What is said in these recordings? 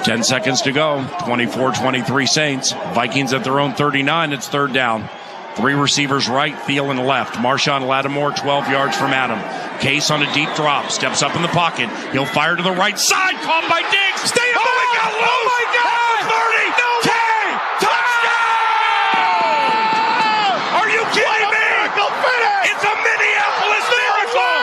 10 seconds to go. 24-23 Saints. Vikings at their own 39. It's third down. Three receivers right, Thielen left. Marshawn Lattimore 12 yards from Adam. Case on a deep drop. Steps up in the pocket. He'll fire to the right side. Caught by Diggs. Stay up. Oh, he got loose. Oh, my God. 30. No way. Touchdown! Are you kidding me? Miracle finish. It's a Minneapolis miracle.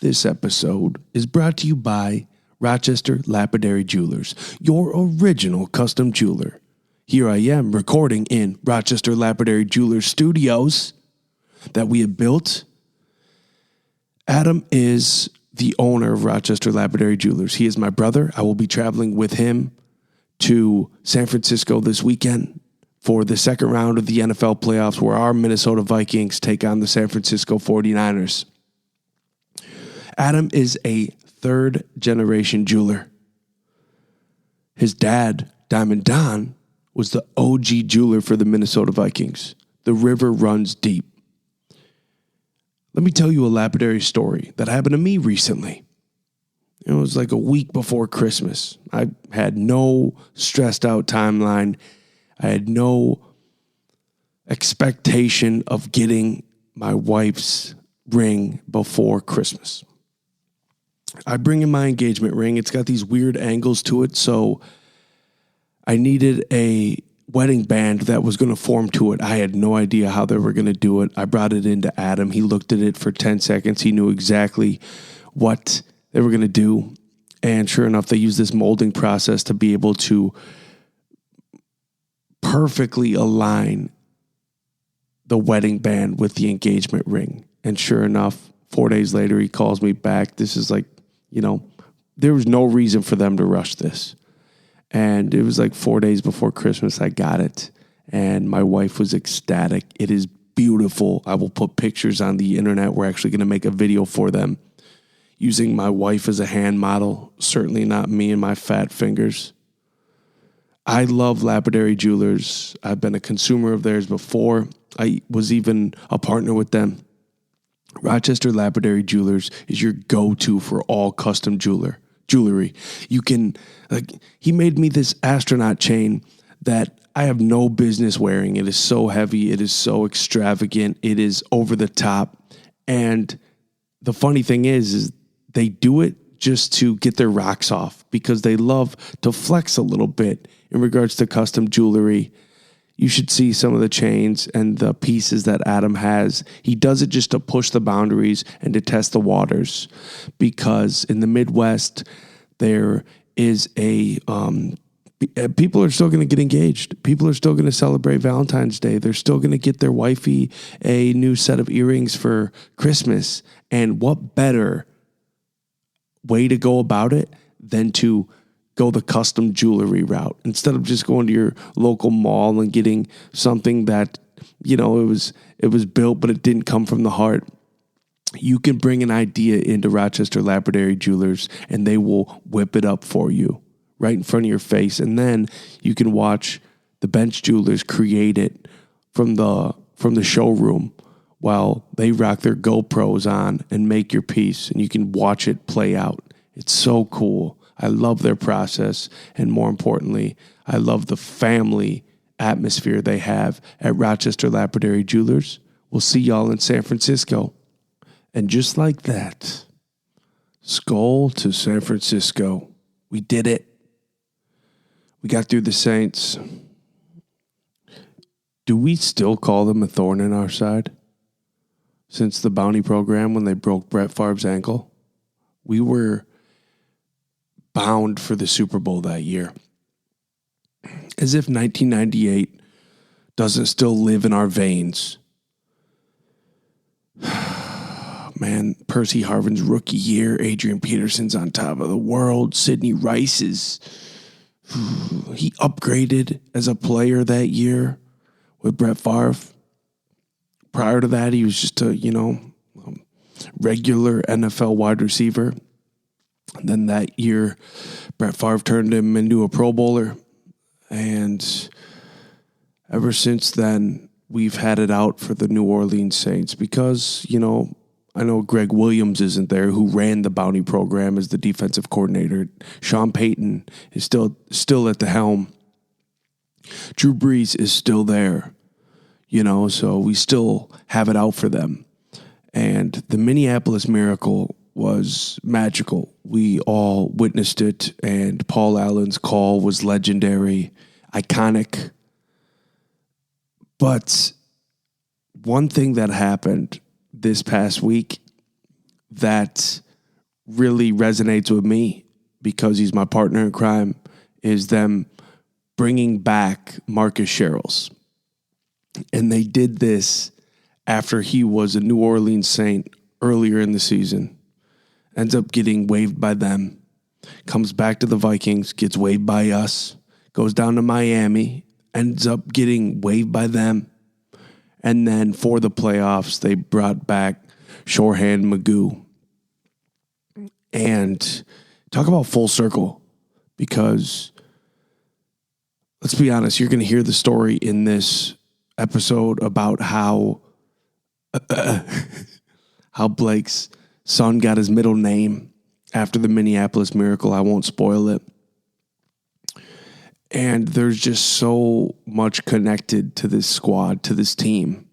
This episode is brought to you by Rochester Lapidary Jewelers, your original custom jeweler. Here I am recording in Rochester Lapidary Jewelers studios that we have built. Adam is the owner of Rochester Lapidary Jewelers. He is my brother. I will be traveling with him to San Francisco this weekend for the second round of the NFL playoffs, where our Minnesota Vikings take on the San Francisco 49ers. Adam is a third-generation jeweler. His dad, Diamond Don, was the OG jeweler for the Minnesota Vikings. The river runs deep. Let me tell you a lapidary story that happened to me recently. It was like a week before Christmas. I had no stressed-out timeline. I had no expectation of getting my wife's ring before Christmas. I bring in my engagement ring. It's got these weird angles to it, so I needed a wedding band that was going to form to it. I had no idea how they were going to do it. I brought it into Adam. He looked at it for 10 seconds. He knew exactly what they were going to do, and sure enough, they used this molding process to be able to perfectly align the wedding band with the engagement ring. And sure enough, 4 days later, he calls me back. This is like, there was no reason for them to rush this. And it was like 4 days before Christmas, I got it. And my wife was ecstatic. It is beautiful. I will put pictures on the internet. We're actually going to make a video for them using my wife as a hand model. Certainly not me and my fat fingers. I love Lapidary Jewelers. I've been a consumer of theirs before. I was even a partner with them. Rochester Lapidary Jewelers is your go-to for all custom jewelry. You can, he made me this astronaut chain that I have no business wearing. It is so heavy. It is so extravagant. It is over the top. And the funny thing is they do it just to get their rocks off because they love to flex a little bit in regards to custom jewelry. You should see some of the chains and the pieces that Adam has. He does it just to push the boundaries and to test the waters, because in the Midwest, there is people are still going to get engaged. People are still going to celebrate Valentine's Day. They're still going to get their wifey a new set of earrings for Christmas. And what better way to go about it than to go the custom jewelry route instead of just going to your local mall and getting something that, it was built, but it didn't come from the heart. You can bring an idea into Rochester Lapidary Jewelers and they will whip it up for you right in front of your face. And then you can watch the bench jewelers create it from the showroom while they rock their GoPros on and make your piece, and you can watch it play out. It's so cool. I love their process, and more importantly, I love the family atmosphere they have at Rochester Lapidary Jewelers. We'll see y'all in San Francisco. And just like that, Skull to San Francisco. We did it. We got through the Saints. Do we still call them a thorn in our side? Since the bounty program when they broke Brett Favre's ankle, we were bound for the Super Bowl that year. As if 1998 doesn't still live in our veins. Man, Percy Harvin's rookie year, Adrian Peterson's on top of the world, Sidney Rice he upgraded as a player that year with Brett Favre. Prior to that, he was just a, regular NFL wide receiver. And then that year, Brett Favre turned him into a Pro Bowler. And ever since then, we've had it out for the New Orleans Saints because, I know Greg Williams isn't there, who ran the bounty program as the defensive coordinator. Sean Payton is still at the helm. Drew Brees is still there, so we still have it out for them. And the Minneapolis Miracle was magical. We all witnessed it, and Paul Allen's call was legendary, iconic. But one thing that happened this past week that really resonates with me, because he's my partner in crime, is them bringing back Marcus Sherrills. And they did this after he was a New Orleans Saint earlier in the season. Ends up getting waived by them. Comes back to the Vikings, gets waived by us. Goes down to Miami, ends up getting waived by them. And then for the playoffs, they brought back Shorehand Magoo. And talk about full circle, because let's be honest, you're going to hear the story in this episode about how Blake's son got his middle name after the Minneapolis Miracle. I won't spoil it. And there's just so much connected to this squad, to this team.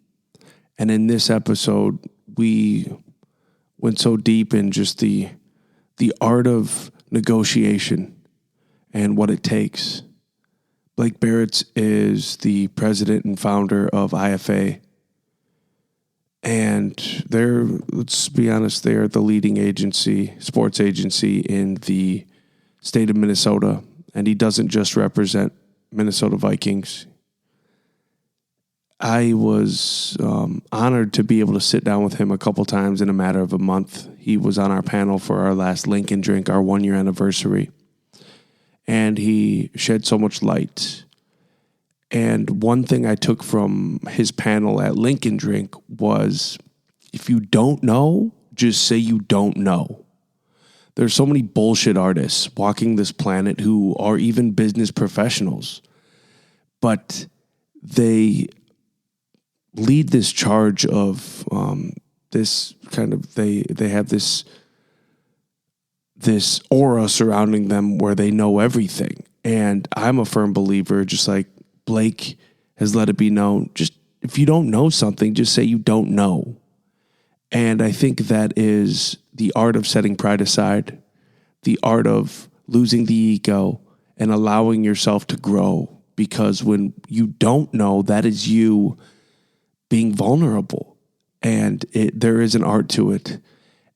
And in this episode, we went so deep in just the art of negotiation and what it takes. Blake Baratz is the president and founder of IFA. And let's be honest, they're the leading sports agency in the state of Minnesota. And he doesn't just represent Minnesota Vikings. I was honored to be able to sit down with him a couple times in a matter of a month. He was on our panel for our last Lincoln Drink, our 1-year anniversary. And he shed so much light. And one thing I took from his panel at Lincoln Drink was, if you don't know, just say you don't know. There's so many bullshit artists walking this planet who are even business professionals, but they lead this charge of this kind of, they have this aura surrounding them where they know everything. And I'm a firm believer, just like Blake has let it be known, just if you don't know something, just say you don't know. And I think that is the art of setting pride aside, the art of losing the ego and allowing yourself to grow. Because when you don't know, that is you being vulnerable. And there is an art to it.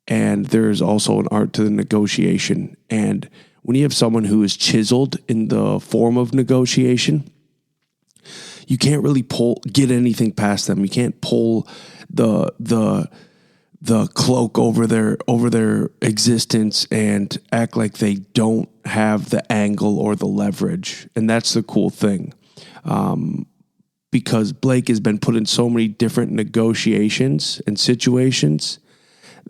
And there is also an art to the negotiation. And when you have someone who is chiseled in the form of negotiation, you can't really get anything past them. You can't pull the cloak over their existence and act like they don't have the angle or the leverage. And that's the cool thing. Because Blake has been put in so many different negotiations and situations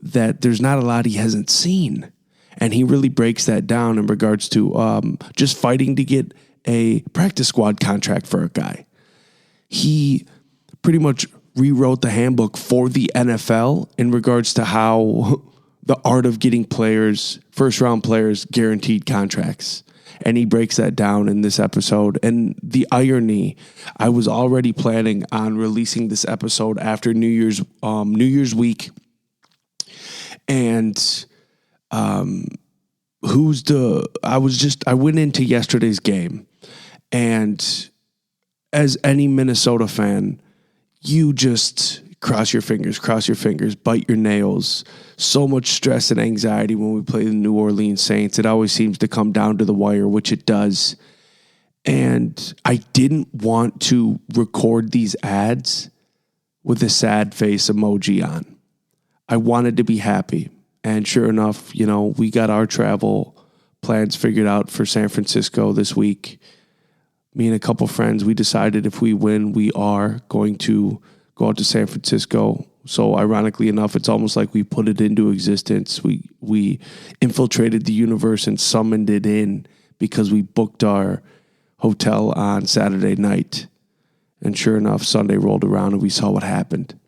that there's not a lot he hasn't seen. And he really breaks that down in regards to just fighting to get a practice squad contract for a guy. He pretty much rewrote the handbook for the NFL in regards to how the art of getting players, first-round players, guaranteed contracts. And he breaks that down in this episode. And the irony, I was already planning on releasing this episode after New Year's week. And I went into yesterday's game, and as any Minnesota fan, you just cross your fingers, bite your nails. So much stress and anxiety when we play the New Orleans Saints. It always seems to come down to the wire, which it does. And I didn't want to record these ads with a sad face emoji on. I wanted to be happy. And sure enough, we got our travel plans figured out for San Francisco this week. Me and a couple friends, we decided if we win, we are going to go out to San Francisco. So ironically enough, it's almost like we put it into existence. We infiltrated the universe and summoned it in because we booked our hotel on Saturday night. And sure enough, Sunday rolled around and we saw what happened.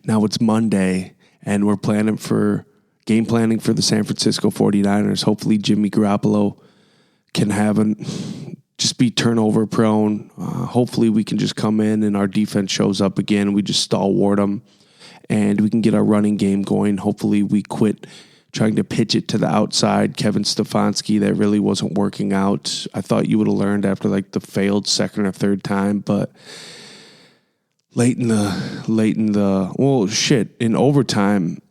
Now it's Monday, and we're game planning for the San Francisco 49ers. Hopefully Jimmy Garoppolo can just be turnover prone. Hopefully we can just come in and our defense shows up again. We just stalwart them and we can get our running game going. Hopefully we quit trying to pitch it to the outside. Kevin Stefanski, that really wasn't working out. I thought you would have learned after like the failed second or third time, but in overtime,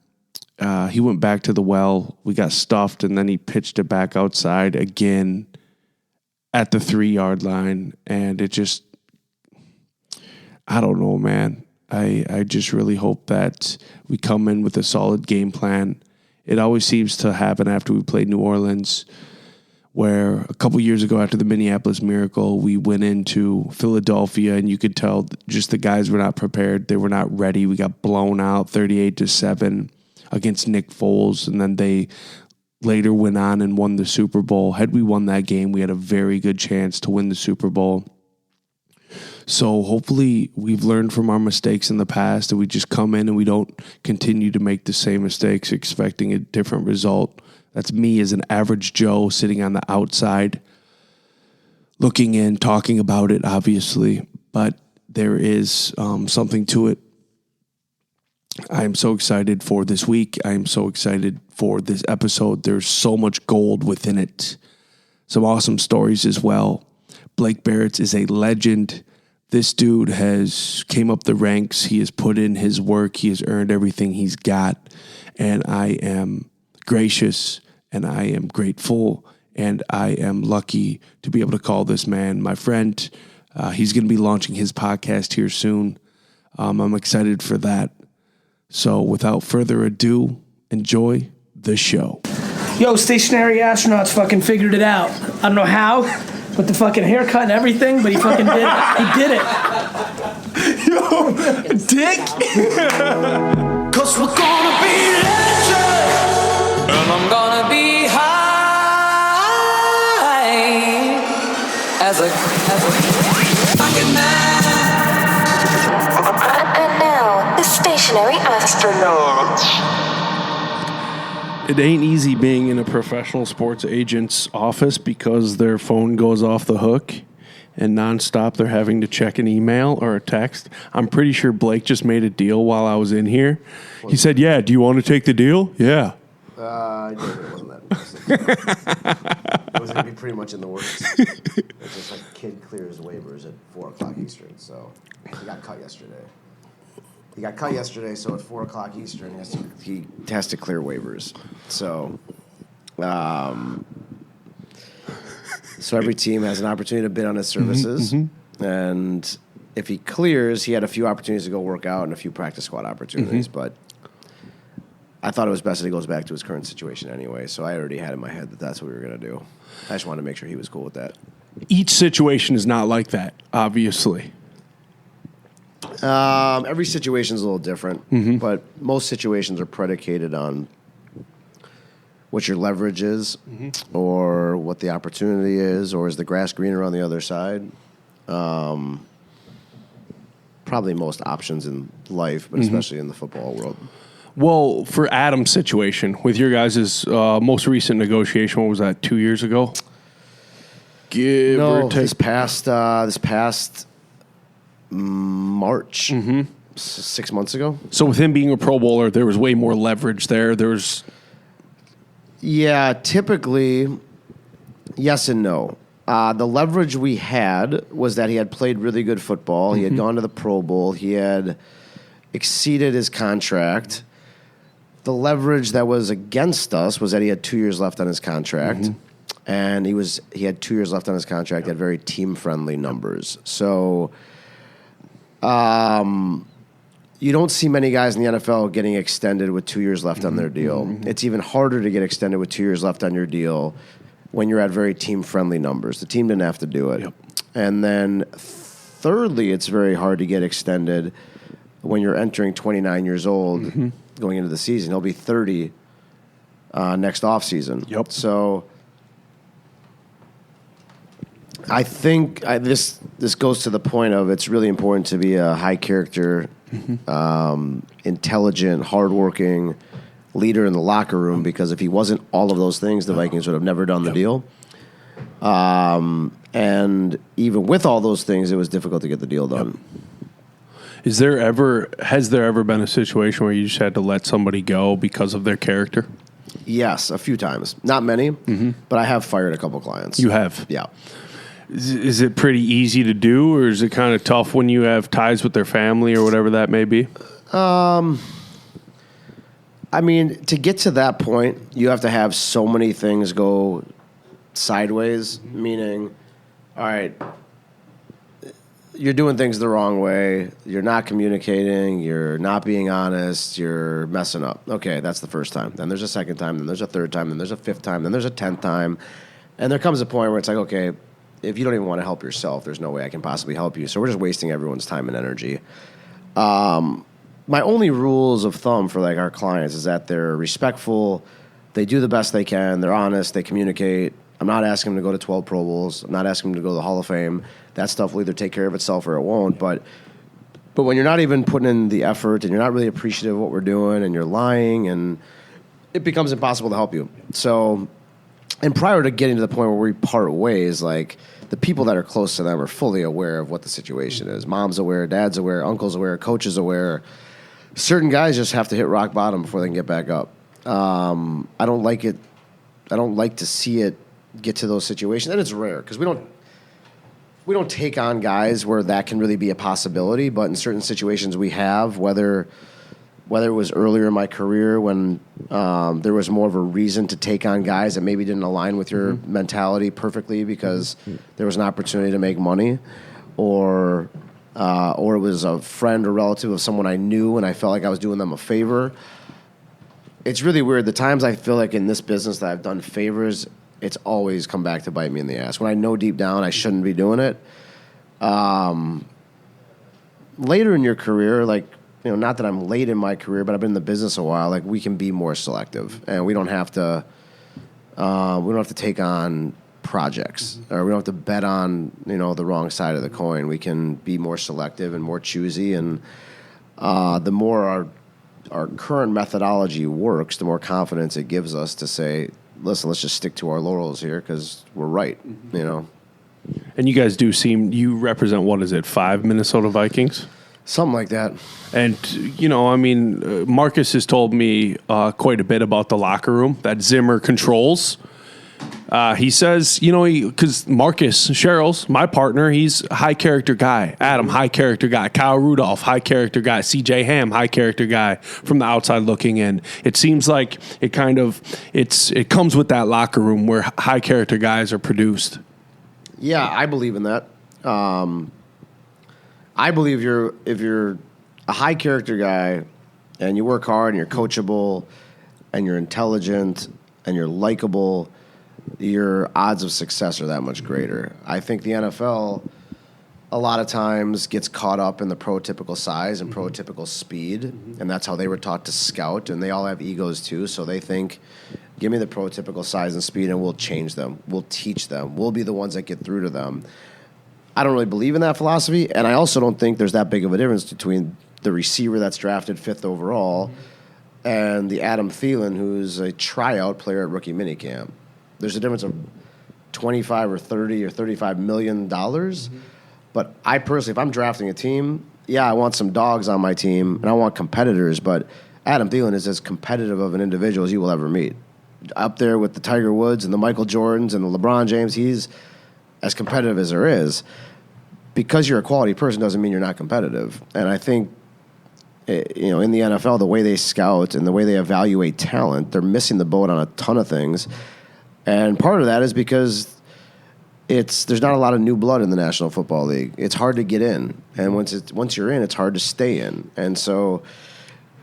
he went back to the well. We got stuffed, and then he pitched it back outside again at the 3-yard line, and it just, I don't know, man. I just really hope that we come in with a solid game plan. It always seems to happen after we played New Orleans, where a couple years ago after the Minneapolis Miracle, we went into Philadelphia, and you could tell just the guys were not prepared. They were not ready. We got blown out 38-7 against Nick Foles, and then they later went on and won the Super Bowl. Had we won that game, we had a very good chance to win the Super Bowl. So hopefully we've learned from our mistakes in the past and we just come in and we don't continue to make the same mistakes expecting a different result. That's me as an average Joe sitting on the outside, looking in, talking about it, obviously. But there is something to it. I am so excited for this week. I am so excited for this episode. There's so much gold within it. Some awesome stories as well. Blake Baratz is a legend. This dude has came up the ranks. He has put in his work. He has earned everything he's got. And I am gracious and I am grateful and I am lucky to be able to call this man my friend. He's going to be launching his podcast here soon. I'm excited for that. So without further ado, enjoy the show. Yo, stationary astronauts fucking figured it out. I don't know how, with the fucking haircut and everything, but he fucking did it. He did it. Yo, dick. Cause we're gonna be legends. And I'm gonna be high as a fucking man. And now, the stationary astronaut. It ain't easy being in a professional sports agent's office because their phone goes off the hook and nonstop they're having to check an email or a text. I'm pretty sure Blake just made a deal while I was in here. He said, yeah, do you want to take the deal? Yeah. It wasn't that it was going to be pretty much in the works. It's just like kid clears waivers at 4 o'clock Eastern, so he got cut yesterday. So at 4 o'clock Eastern, he has to clear waivers. So, so every team has an opportunity to bid on his services. Mm-hmm. And if he clears, he had a few opportunities to go work out and a few practice squad opportunities. Mm-hmm. But I thought it was best that he goes back to his current situation anyway. So I already had in my head that that's what we were going to do. I just wanted to make sure he was cool with that. Each situation is not like that, obviously. Every situation is a little different, but most situations are predicated on what your leverage is, or what the opportunity is, or is the grass greener on the other side. Probably most options in life, but especially in the football world. Well, for Adam's situation, with your guys' most recent negotiation, what was that, 2 years ago? Give or take. This past March, 6 months ago. So with him being a Pro Bowler, there was way more leverage there. Yeah, typically, yes and no. The leverage we had was that he had played really good football. He had gone to the Pro Bowl. He had exceeded his contract. The leverage that was against us was that he had 2 years left on his contract. And he had 2 years left on his contract. He had very team-friendly numbers. So you don't see many guys in the NFL getting extended with 2 years left on their deal. It's even harder to get extended with 2 years left on your deal when you're at very team-friendly numbers. The team didn't have to do it. Yep. And then thirdly, it's very hard to get extended when you're entering 29 years old going into the season. He'll be 30 next offseason. Yep. So I think this goes to the point of it's really important to be a high character, intelligent, hardworking leader in the locker room, because if he wasn't all of those things, the Vikings would have never done the deal. And even with all those things, it was difficult to get the deal done. Has there ever been a situation where you just had to let somebody go because of their character? Yes, a few times. Not many, but I have fired a couple clients. You have? Yeah. Is it pretty easy to do, or is it kind of tough when you have ties with their family or whatever that may be? I mean, to get to that point, you have to have so many things go sideways, meaning, all right, you're doing things the wrong way, you're not communicating, you're not being honest, you're messing up. Okay, that's the first time. Then there's a second time, then there's a third time, then there's a fifth time, then there's a 10th time. And there comes a point where it's like, okay, if you don't even want to help yourself, there's no way I can possibly help you. So we're just wasting everyone's time and energy. My only rules of thumb for like our clients is that they're respectful, they do the best they can, they're honest, they communicate. I'm not asking them to go to 12 Pro Bowls. I'm not asking them to go to the Hall of Fame. That stuff will either take care of itself or it won't. But when you're not even putting in the effort and you're not really appreciative of what we're doing and you're lying, and it becomes impossible to help you. So, and prior to getting to the point where we part ways, like the people that are close to them are fully aware of what the situation is. Mom's aware, dad's aware, uncle's aware, coach is aware. Certain guys just have to hit rock bottom before they can get back up. I don't like it. I don't like to see it get to those situations, and it's rare because we don't take on guys where that can really be a possibility. But in certain situations, we have, whether it was earlier in my career when there was more of a reason to take on guys that maybe didn't align with your mentality perfectly because there was an opportunity to make money, or it was a friend or relative of someone I knew and I felt like I was doing them a favor. It's really weird. The times I feel like in this business that I've done favors, it's always come back to bite me in the ass. When I know deep down I shouldn't be doing it. Later in your career, like, you know, not that I'm late in my career, but I've been in the business a while, like we can be more selective and we don't have to take on projects, or we don't have to bet on, you know, the wrong side of the coin. We can be more selective and more choosy, and the more our current methodology works, the more confidence it gives us to say, listen, let's just stick to our laurels here because we're right, you know. And you guys you represent, what is it, 5 Minnesota Vikings? Something like that. And, you know, I mean, Marcus has told me quite a bit about the locker room that Zimmer controls. He says, you know, because Marcus Sherrills, my partner, he's a high character guy. Adam, high character guy. Kyle Rudolph, high character guy. CJ Ham, high character guy. From the outside looking in, it seems like it comes with that locker room where high character guys are produced. Yeah, I believe in that. I believe if you're a high character guy and you work hard and you're coachable and you're intelligent and you're likable, your odds of success are that much greater. I think the NFL a lot of times gets caught up in the prototypical size and prototypical speed, and that's how they were taught to scout, and they all have egos too, so they think, give me the prototypical size and speed and we'll change them. We'll teach them. We'll be the ones that get through to them. I don't really believe in that philosophy, and I also don't think there's that big of a difference between the receiver that's drafted 5th overall and the Adam Thielen who's a tryout player at rookie minicamp. There's a difference of $25 or $30 or $35 million. But I personally, if I'm drafting a team, yeah, I want some dogs on my team and I want competitors, but Adam Thielen is as competitive of an individual as you will ever meet. Up there with the Tiger Woods and the Michael Jordans and the LeBron James, he's as competitive as there is. Because you're a quality person doesn't mean you're not competitive. And I think, you know, in the NFL, the way they scout and the way they evaluate talent, they're missing the boat on a ton of things. And part of that is because there's not a lot of new blood in the National Football League. It's hard to get in. And once you're in, it's hard to stay in. And so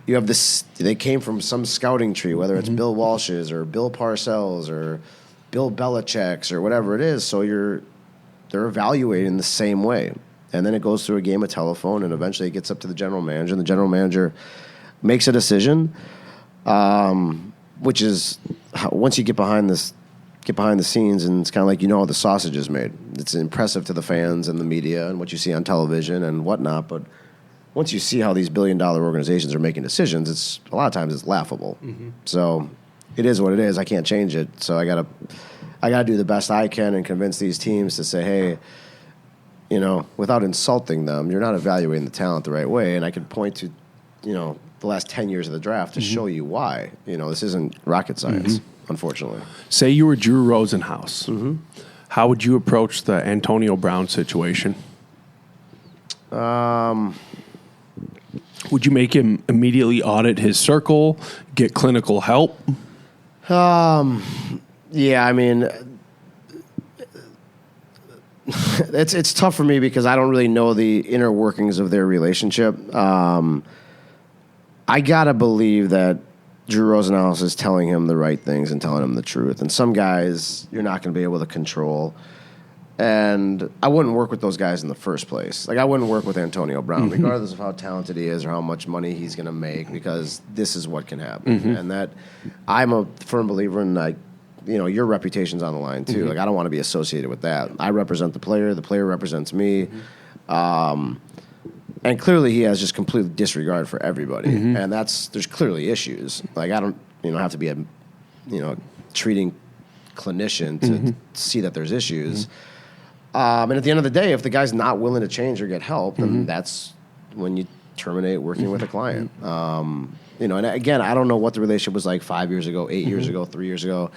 you have this, they came from some scouting tree, whether it's Bill Walsh's or Bill Parcells or Bill Belichick's or whatever it is. So they're evaluating the same way. And then it goes through a game of telephone, and eventually it gets up to the general manager, and the general manager makes a decision, which is, once you get behind this get behind the scenes, and it's kind of like how the sausage is made. It's impressive to the fans and the media and what you see on television and whatnot, but once you see how these billion-dollar organizations are making decisions, it's a lot of times it's laughable. So it is what it is. I can't change it. So I gotta do the best I can and convince these teams to say, hey, without insulting them, you're not evaluating the talent the right way. And I can point to, the last 10 years of the draft to show you why. This isn't rocket science, unfortunately. Say you were Drew Rosenhaus. How would you approach the Antonio Brown situation? Would you make him immediately audit his circle, get clinical help? Yeah, I mean, it's tough for me because I don't really know the inner workings of their relationship. I gotta believe that Drew Rosenhaus is telling him the right things and telling him the truth. And some guys you're not going to be able to control. And I wouldn't work with those guys in the first place. Like, I wouldn't work with Antonio Brown, regardless of how talented he is or how much money he's going to make, because this is what can happen. And that I'm a firm believer in, like, your reputation's on the line, too. Like, I don't want to be associated with that. I represent the player represents me. And clearly he has just complete disregard for everybody. And there's clearly issues. Like, I don't, have to be a, treating clinician to see that there's issues. And at the end of the day, if the guy's not willing to change or get help, then that's when you terminate working with a client. And again, I don't know what the relationship was like 5 years ago, 8 years ago, 3 years ago.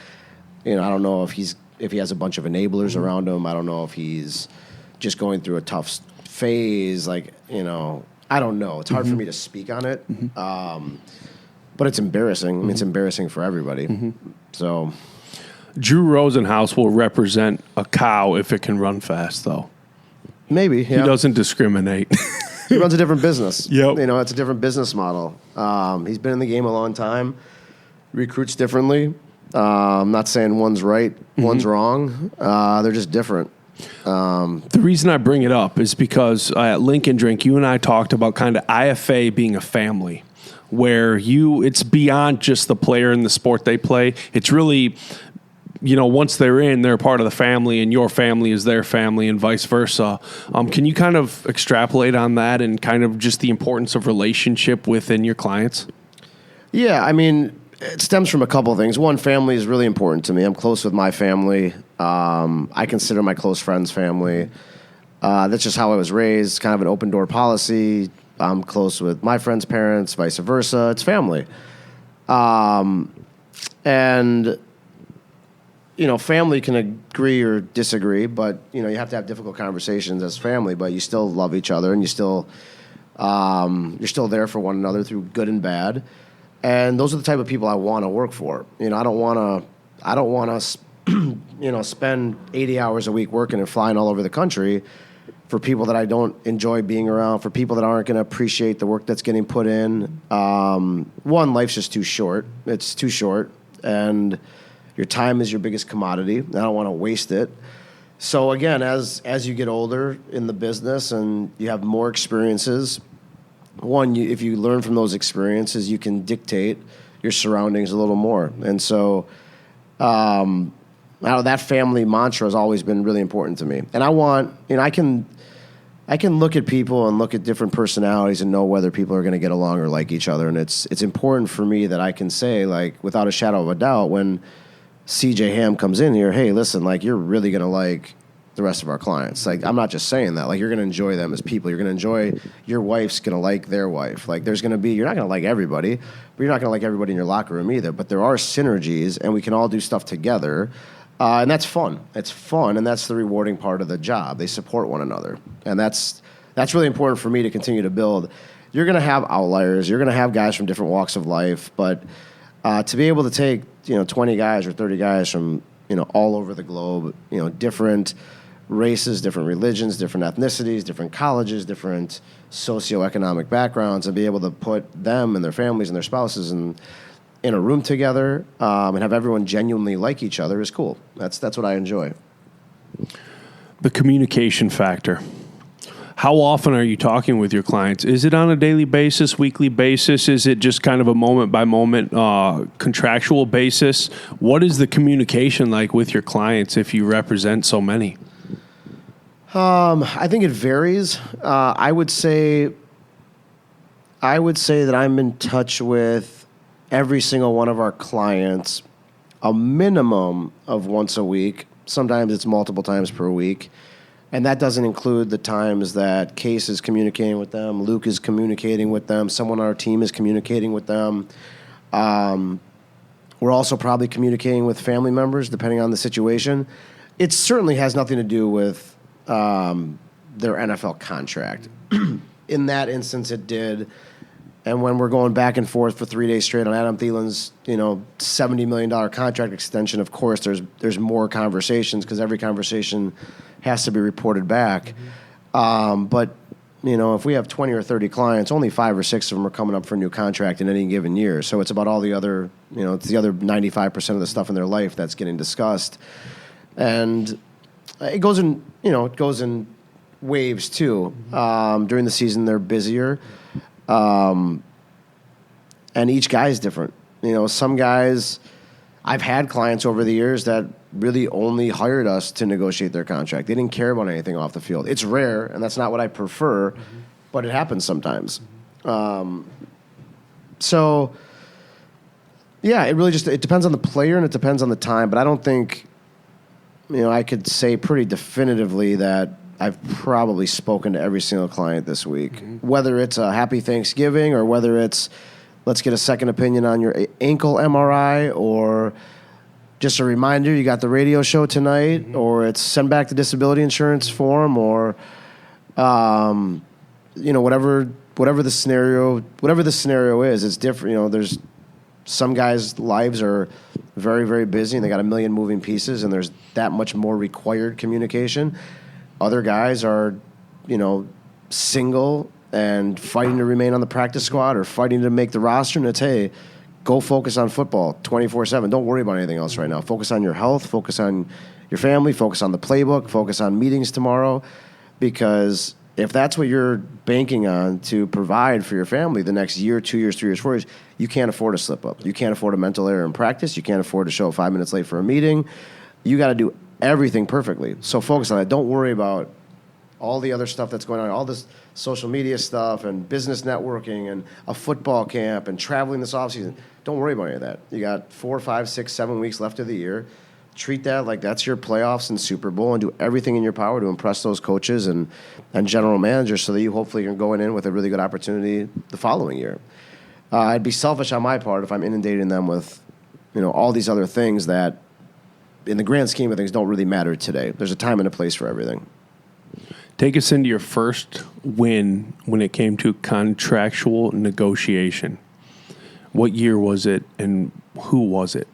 I don't know if he has a bunch of enablers around him. I don't know if he's just going through a tough phase. Like, I don't know. It's hard for me to speak on it. But it's embarrassing. I mean, it's embarrassing for everybody. So Drew Rosenhaus will represent a cow if it can run fast, though. Maybe, yeah. He doesn't discriminate. He runs a different business. Yep. It's a different business model. He's been in the game a long time, recruits differently. I'm not saying one's right, one's wrong. They're just different. The reason I bring it up is because at Lincoln Drink, you and I talked about kind of IFA being a family, where it's beyond just the player and the sport they play. It's really, once they're in, they're part of the family, and your family is their family, and vice versa. Can you kind of extrapolate on that and kind of just the importance of relationship within your clients? Yeah, I mean, it stems from a couple of things. One, family is really important to me. I'm close with my family. I consider my close friends family. That's just how I was raised, kind of an open door policy. I'm close with my friends' parents, vice versa. It's family. And family can agree or disagree, but, you have to have difficult conversations as family, but you still love each other, and you're still there for one another through good and bad. And those are the type of people I want to work for. I don't want to, spend 80 hours a week working and flying all over the country for people that I don't enjoy being around, for people that aren't going to appreciate the work that's getting put in. One, life's just too short. It's too short, and your time is your biggest commodity. I don't want to waste it. So again, as you get older in the business and you have more experiences, one, if you learn from those experiences, you can dictate your surroundings a little more. And so that family mantra has always been really important to me. And I want, I can look at people and look at different personalities and know whether people are going to get along or like each other. And it's important for me that I can say, like, without a shadow of a doubt, when CJ Ham comes in here, hey, listen, like, you're really going to like the rest of our clients. Like, I'm not just saying that. Like, you're going to enjoy them as people. You're going to enjoy, your wife's going to like their wife. Like, you're not going to like everybody, but you're not going to like everybody in your locker room either. But there are synergies, and we can all do stuff together. And that's fun. It's fun, and that's the rewarding part of the job. They support one another. And that's really important for me to continue to build. You're going to have outliers. You're going to have guys from different walks of life. But to be able to take 20 guys or 30 guys from all over the globe, different races, different religions, different ethnicities, different colleges, different socioeconomic backgrounds, and be able to put them and their families and their spouses in a room together and have everyone genuinely like each other is cool. That's what I enjoy. The communication factor. How often are you talking with your clients? Is it on a daily basis, weekly basis? Is it just kind of a moment-by-moment contractual basis? What is the communication like with your clients if you represent so many? I think it varies. I would say that I'm in touch with every single one of our clients a minimum of once a week. Sometimes it's multiple times per week. And that doesn't include the times that Case is communicating with them, Luke is communicating with them, someone on our team is communicating with them. We're also probably communicating with family members, depending on the situation. It certainly has nothing to do with their NFL contract. In that instance, it did. And when we're going back and forth for 3 days straight on Adam Thielen's, $70 million contract extension, of course, there's more conversations because every conversation has to be reported back. But, if we have 20 or 30 clients, only 5 or 6 of them are coming up for a new contract in any given year. So it's about all the other, it's the other 95% of the stuff in their life that's getting discussed. And it goes in waves too. During the season, they're busier. And each guy is different. Some guys, I've had clients over the years that really only hired us to negotiate their contract. They didn't care about anything off the field. It's rare, and that's not what I prefer, but it happens sometimes. So, yeah, it depends on the player and it depends on the time, but I don't think, I could say pretty definitively that I've probably spoken to every single client this week, whether it's a happy Thanksgiving or whether it's let's get a second opinion on your ankle MRI, or just a reminder you got the radio show tonight, or it's send back the disability insurance form, or whatever the scenario is. It's different. There's some guys' lives are very, very busy and they got a million moving pieces, and there's that much more required communication. Other guys are, single and fighting to remain on the practice squad or fighting to make the roster, and it's, hey, go focus on football 24/7. Don't worry about anything else right now. Focus on your health, focus on your family, focus on the playbook, focus on meetings tomorrow, because if that's what you're banking on to provide for your family the next year, 2 years, 3 years, 4 years, you can't afford to slip up. You can't afford a mental error in practice. You can't afford to show up 5 minutes late for a meeting. You got to do everything perfectly. So focus on that. Don't worry about all the other stuff that's going on, all this social media stuff and business networking and a football camp and traveling this offseason. Don't worry about any of that. You got 4, 5, 6, 7 weeks left of the year. Treat that like that's your playoffs and Super Bowl, and do everything in your power to impress those coaches and general managers so that you hopefully can go in with a really good opportunity the following year. I'd be selfish on my part if I'm inundating them with, all these other things that in the grand scheme of things don't really matter today. There's a time and a place for everything. Take us into your first win when it came to contractual negotiation. What year was it, and who was it?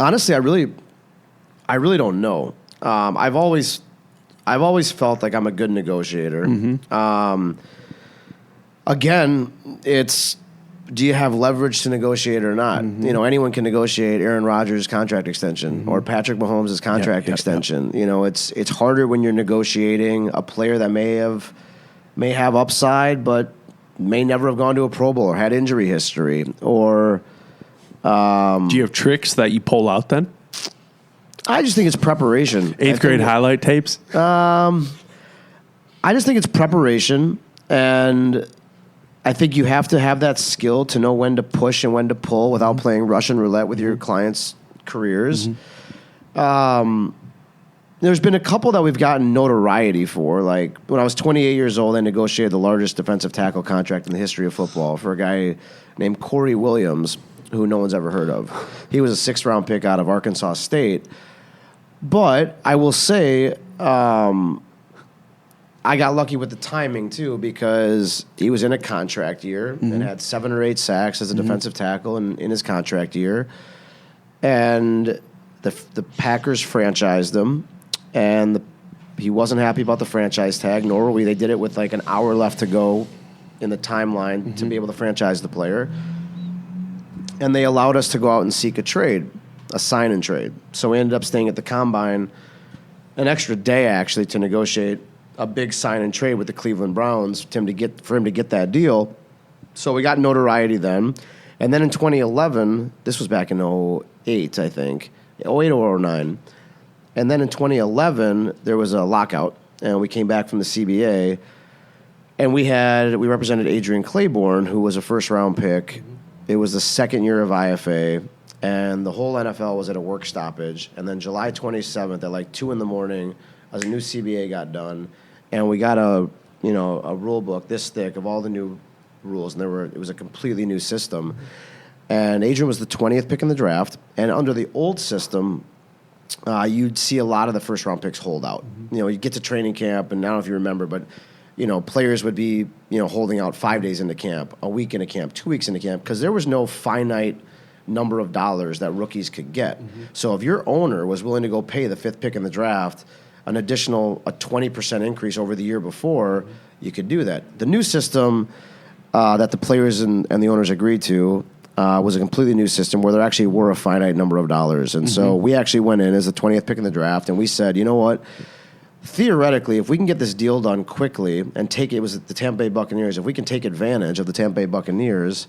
Honestly, I really don't know. I've always felt like I'm a good negotiator. Again, it's, do you have leverage to negotiate or not? Anyone can negotiate Aaron Rodgers' contract extension or Patrick Mahomes' contract extension. It's harder when you're negotiating a player that may have upside, but may never have gone to a Pro Bowl or had injury history. Or do you have tricks that you pull out then? I just think it's preparation. Eighth grade highlight tapes? I just think it's preparation, and I think you have to have that skill to know when to push and when to pull without playing Russian roulette with your clients' careers. There's been a couple that we've gotten notoriety for. Like when I was 28 years old, I negotiated the largest defensive tackle contract in the history of football for a guy named Corey Williams, who no one's ever heard of. He was a 6th-round pick out of Arkansas State. But I will say I got lucky with the timing, too, because he was in a contract year and had 7 or 8 sacks as a defensive tackle in his contract year. And the Packers franchised him, and he wasn't happy about the franchise tag, nor were we. They did it with like an hour left to go in the timeline to be able to franchise the player. And they allowed us to go out and seek a trade, a sign and trade. So we ended up staying at the Combine an extra day actually to negotiate a big sign and trade with the Cleveland Browns for him to get that deal. So we got notoriety then. And then in 2011, this was back in 08, I think, 08 or 09. And then in 2011, there was a lockout, and we came back from the CBA, and we represented Adrian Claiborne, who was a first-round pick. It was the second year of IFA, and the whole NFL was at a work stoppage. And then July 27th at like 2 in the morning, a new CBA got done, and we got a rule book this thick of all the new rules, and it was a completely new system. And Adrian was the 20th pick in the draft, and under the old system, you'd see a lot of the first-round picks hold out. You get to training camp, and I don't know if you remember, but players would be holding out 5 days into camp, a week into camp, 2 weeks into camp, because there was no finite number of dollars that rookies could get. So if your owner was willing to go pay the 5th pick in the draft a 20% increase over the year before, you could do that. The new system that the players and the owners agreed to was a completely new system where there actually were a finite number of dollars. And so we actually went in as the 20th pick in the draft, and we said, you know what? Theoretically, if we can get this deal done quickly and it was the Tampa Bay Buccaneers, if we can take advantage of the Tampa Bay Buccaneers,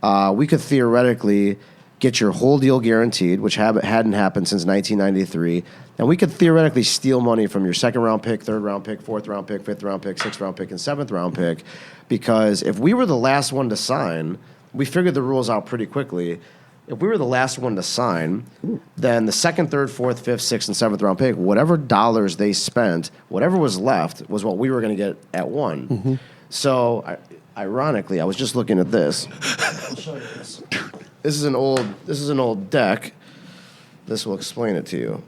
we could theoretically get your whole deal guaranteed, which hadn't happened since 1993, and we could theoretically steal money from your second-round pick, third-round pick, fourth-round pick, fifth-round pick, sixth-round pick, and seventh-round pick, because if we were the last one to sign, we figured the rules out pretty quickly. If we were the last one to sign, then the second, third, fourth, fifth, sixth, and seventh-round pick, whatever dollars they spent, whatever was left was what we were going to get at one. So, ironically, I was just looking at this. I'll show you this. This is an old deck. This will explain it to you.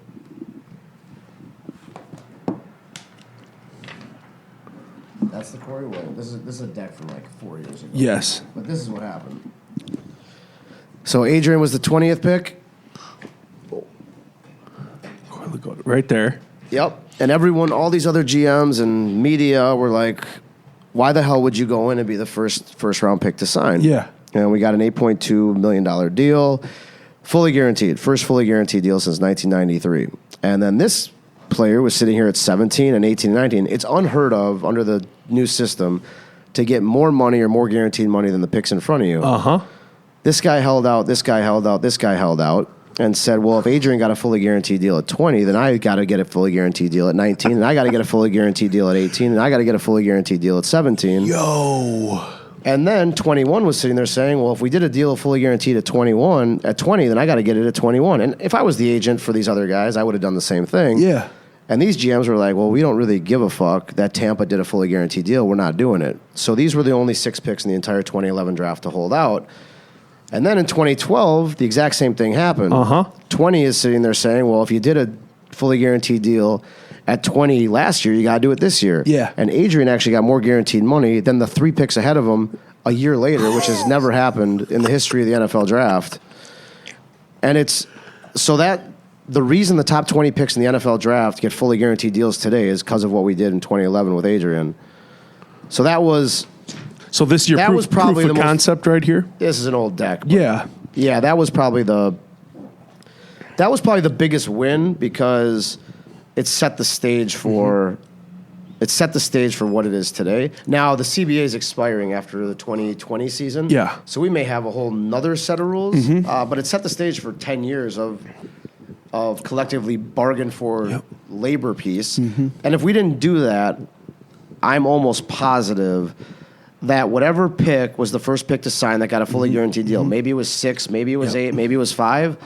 That's the Corey Wood. This is a deck from like 4 years ago. Yes. But this is what happened. So Adrian was the 20th pick. Right there. Yep. And all these other GMs and media were like, why the hell would you go in and be the first round pick to sign? Yeah. And we got an $8.2 million deal, fully guaranteed. First fully guaranteed deal since 1993. And then this player was sitting here at 17 and 18 and 19. It's unheard of under the new system to get more money or more guaranteed money than the picks in front of you. This guy held out, this guy held out, this guy held out, and said, well, if Adrian got a fully guaranteed deal at 20, then I got to get a fully guaranteed deal at 19, and I got to get a fully guaranteed deal at 18, and I got to get a fully guaranteed deal at 17. Yo. And then 21 was sitting there saying, well, if we did a deal fully guaranteed at 20, then I got to get it at 21. And if I was the agent for these other guys, I would have done the same thing. Yeah. And these GMs were like, well, we don't really give a fuck that Tampa did a fully guaranteed deal. We're not doing it. So these were the only 6 picks in the entire 2011 draft to hold out. And then in 2012, the exact same thing happened. 20 is sitting there saying, well, if you did a fully guaranteed deal at 20 last year, you got to do it this year. Yeah. And Adrian actually got more guaranteed money than the 3 picks ahead of him a year later, which has never happened in the history of the NFL draft. And it's so that the reason the top 20 picks in the NFL draft get fully guaranteed deals today is because of what we did in 2011 with Adrian. So that was... So this is your proof of concept right here? This is an old deck. Yeah. Yeah, that was probably the biggest win because it set the stage for what it is today. Now the CBA is expiring after the 2020 season. Yeah. So we may have a whole nother set of rules, but it set the stage for 10 years of collectively bargained for labor peace. And if we didn't do that, I'm almost positive that whatever pick was the first pick to sign that got a fully guaranteed deal, maybe it was 6, maybe it was 8, maybe it was 5,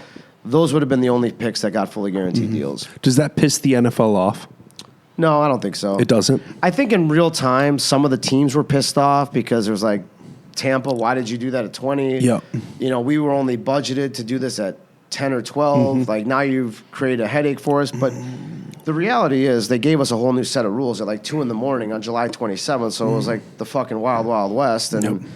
those would have been the only picks that got fully guaranteed deals. Does that piss the NFL off? No, I don't think so. It doesn't? I think in real time, some of the teams were pissed off because it was like, Tampa, why did you do that at 20? Yeah. You know, we were only budgeted to do this at 10 or 12. Like, now you've created a headache for us. But the reality is they gave us a whole new set of rules at like 2 in the morning on July 27th. So it was like the fucking wild, wild west. And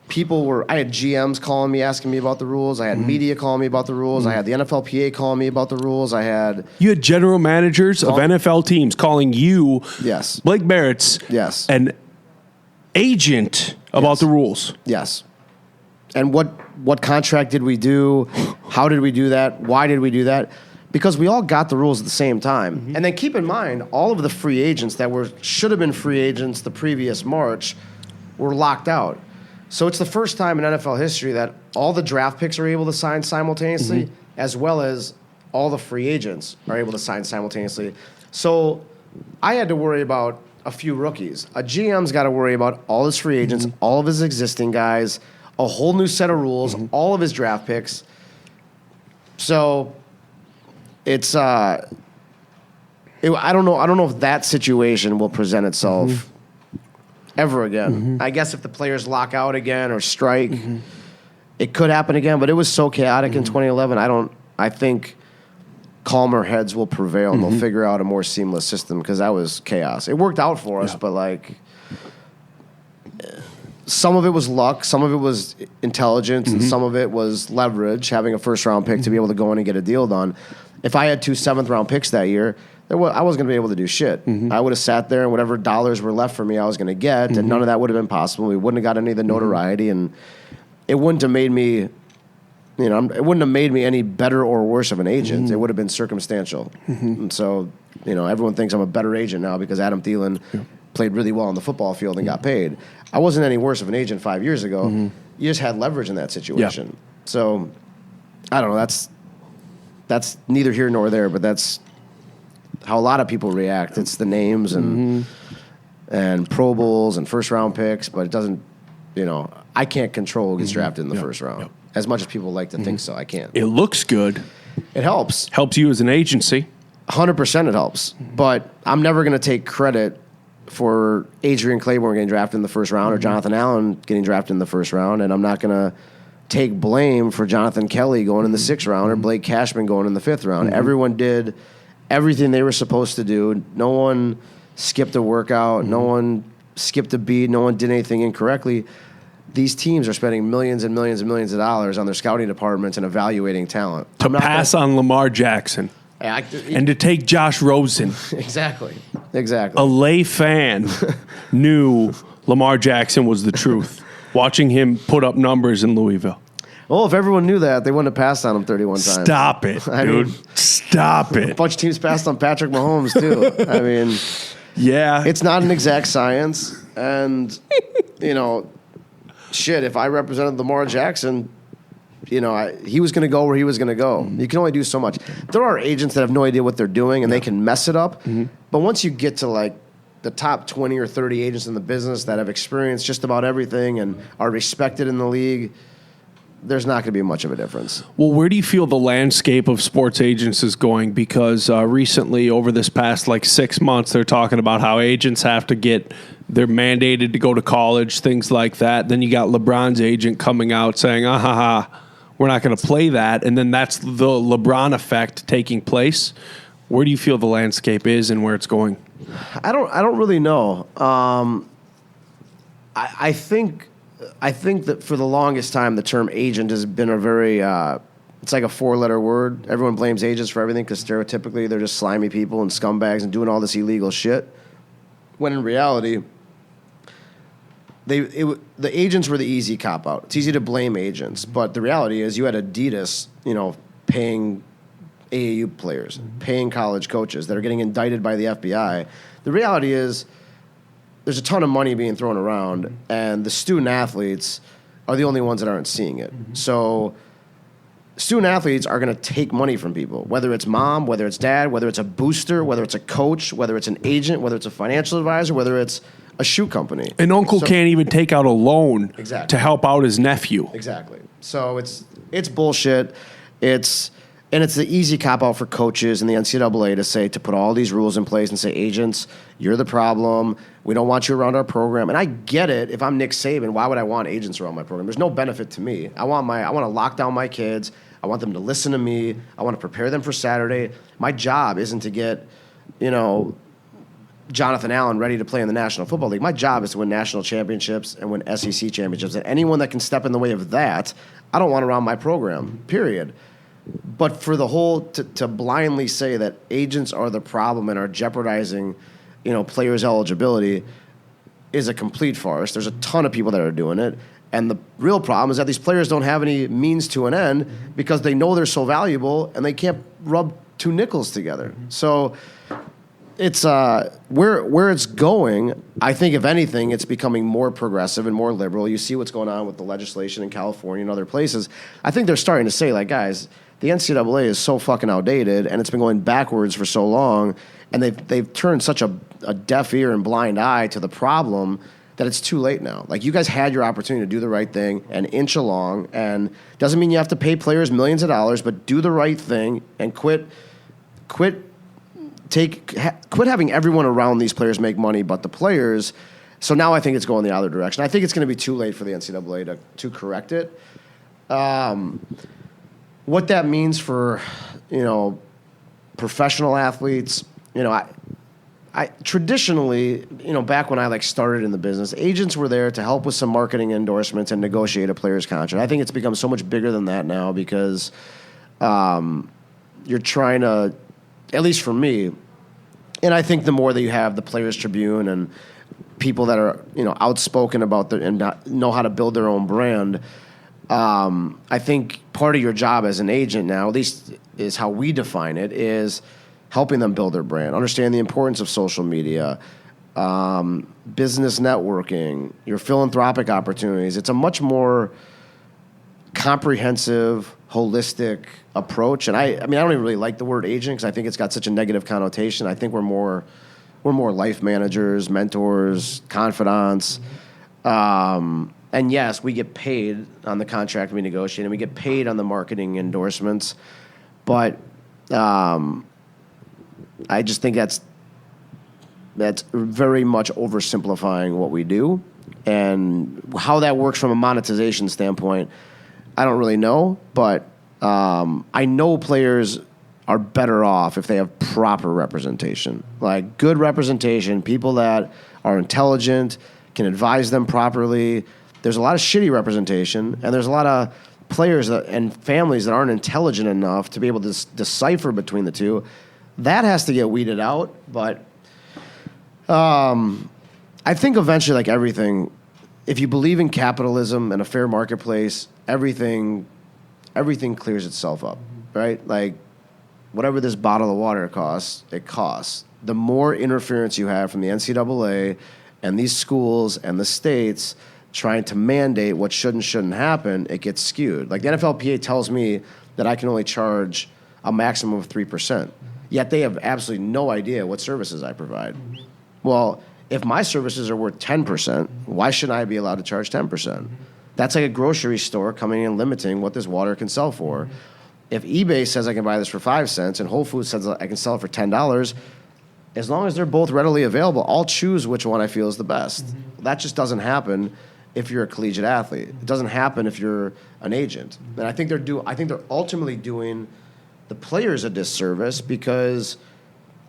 I had GMs calling me, asking me about the rules. I had media calling me about the rules. I had the NFLPA calling me about the rules. You had general managers of NFL teams calling you, yes, Blake Baratz, yes, an agent about the rules. Yes. And what contract did we do? How did we do that? Why did we do that? because we all got the rules at the same time. And then keep in mind, all of the free agents that should have been free agents the previous March were locked out. So it's the first time in NFL history that all the draft picks are able to sign simultaneously, as well as all the free agents are able to sign simultaneously. So I had to worry about a few rookies. A GM's got to worry about all his free agents, all of his existing guys, a whole new set of rules, all of his draft picks. So it's I don't know if that situation will present itself ever again. I guess if the players lock out again or strike, it could happen again. But it was so chaotic in 2011. I think calmer heads will prevail and they'll figure out a more seamless system because that was chaos. It worked out for us, but like some of it was luck, some of it was intelligence, and some of it was leverage, having a first-round pick to be able to go in and get a deal done. If I had 2 7th-round picks that year, I wasn't going to be able to do shit. I would have sat there and whatever dollars were left for me I was going to get, and none of that would have been possible. We wouldn't have got any of the notoriety, and it wouldn't have made me... it wouldn't have made me any better or worse of an agent. It would have been circumstantial. And so, everyone thinks I'm a better agent now because Adam Thielen played really well on the football field and got paid. I wasn't any worse of an agent 5 years ago. You just had leverage in that situation. So, I don't know. That's neither here nor there, but that's how a lot of people react. It's the names and Pro Bowls and first-round picks, but it doesn't, I can't control who gets drafted in the first round. As much as people like to think so, I can't. It looks good. It helps. Helps you as an agency. 100% it helps. But I'm never going to take credit for Adrian Claiborne getting drafted in the first round or Jonathan Allen getting drafted in the first round, and I'm not going to take blame for Jonathan Kelly going in the 6th round or Blake Cashman going in the 5th round. Everyone did everything they were supposed to do. No one skipped a workout. No one skipped a beat. No one did anything incorrectly. These teams are spending millions and millions and millions of dollars on their scouting departments and evaluating talent. To pass on Lamar Jackson. And to take Josh Rosen. Exactly. A lay fan knew Lamar Jackson was the truth, watching him put up numbers in Louisville. Well, if everyone knew that, they wouldn't have passed on him 31 times. Stop it, dude. Stop it. A bunch of teams passed on Patrick Mahomes, too. I mean, yeah. It's not an exact science. And, shit, if I represented Lamar Jackson, he was going to go where he was going to go. You can only do so much. There are agents that have no idea what they're doing, and they can mess it up. But once you get to, like, the top 20 or 30 agents in the business that have experienced just about everything and are respected in the league, there's not going to be much of a difference. Well, where do you feel the landscape of sports agents is going? Because recently, over this past, 6 months, they're talking about how agents have to they're mandated to go to college, things like that. Then you got LeBron's agent coming out saying, we're not going to play that. And then that's the LeBron effect taking place. Where do you feel the landscape is and where it's going? I don't really know. I think that for the longest time, the term agent has been a very, it's like a 4-letter word. Everyone blames agents for everything because stereotypically they're just slimy people and scumbags and doing all this illegal shit. When in reality, the agents were the easy cop-out. It's easy to blame agents, but the reality is you had Adidas, paying AAU players, paying college coaches that are getting indicted by the FBI. The reality is there's a ton of money being thrown around, and the student athletes are the only ones that aren't seeing it. So student athletes are going to take money from people, whether it's mom, whether it's dad, whether it's a booster, whether it's a coach, whether it's an agent, whether it's a financial advisor, whether it's a shoe company. An uncle can't even take out a loan to help out his nephew. Exactly. So it's bullshit. It's the easy cop-out for coaches and the NCAA to put all these rules in place and say, agents, you're the problem. We don't want you around our program. And I get it. If I'm Nick Saban, why would I want agents around my program? There's no benefit to me. I want to lock down my kids. I want them to listen to me. I want to prepare them for Saturday. My job isn't to get, Jonathan Allen ready to play in the National Football League. My job is to win national championships and win SEC championships. And anyone that can step in the way of that, I don't want around my program, period. But for the whole, to blindly say that agents are the problem and are jeopardizing, players' eligibility is a complete farce. There's a ton of people that are doing it. And the real problem is that these players don't have any means to an end because they know they're so valuable and they can't rub two nickels together. So it's where it's going. I think if anything, it's becoming more progressive and more liberal. You see what's going on with the legislation in California and other places. I think they're starting to say, like, guys, the NCAA is so fucking outdated, and it's been going backwards for so long, and they've turned such a deaf ear and blind eye to the problem that it's too late now. Like, you guys had your opportunity to do the right thing and inch along, and doesn't mean you have to pay players millions of dollars, but do the right thing and quit having everyone around these players make money but the players. So now I think it's going the other direction. I think it's going to be too late for the NCAA to correct it. What that means for, professional athletes, I traditionally, back when I started in the business, agents were there to help with some marketing endorsements and negotiate a player's contract. I think it's become so much bigger than that now because you're trying to, at least for me, and I think the more that you have the Players Tribune and people that are outspoken about and know how to build their own brand, I think part of your job as an agent now, at least is how we define it, is helping them build their brand, understand the importance of social media, business networking, your philanthropic opportunities. It's a much more comprehensive, holistic approach. And I don't even really like the word agent because I think it's got such a negative connotation. I think we're more life managers, mentors, confidants. And yes, we get paid on the contract we negotiate, and we get paid on the marketing endorsements. But I just think that's very much oversimplifying what we do. And how that works from a monetization standpoint, I don't really know. But I know players are better off if they have proper representation, like good representation, people that are intelligent, can advise them properly. There's a lot of shitty representation, and there's a lot of players and families that aren't intelligent enough to be able to decipher between the two. That has to get weeded out, but I think eventually, like everything, if you believe in capitalism and a fair marketplace, everything clears itself up, right? Like, whatever this bottle of water costs, it costs. The more interference you have from the NCAA and these schools and the states trying to mandate what shouldn't happen, it gets skewed. Like, the NFLPA tells me that I can only charge a maximum of 3%, yet they have absolutely no idea what services I provide. Well, if my services are worth 10%, why shouldn't I be allowed to charge 10%? That's like a grocery store coming in and limiting what this water can sell for. If eBay says I can buy this for 5 cents and Whole Foods says I can sell it for $10, as long as they're both readily available, I'll choose which one I feel is the best. That just doesn't happen if you're a collegiate athlete. It doesn't happen if you're an agent. And I think they're ultimately doing the players a disservice, because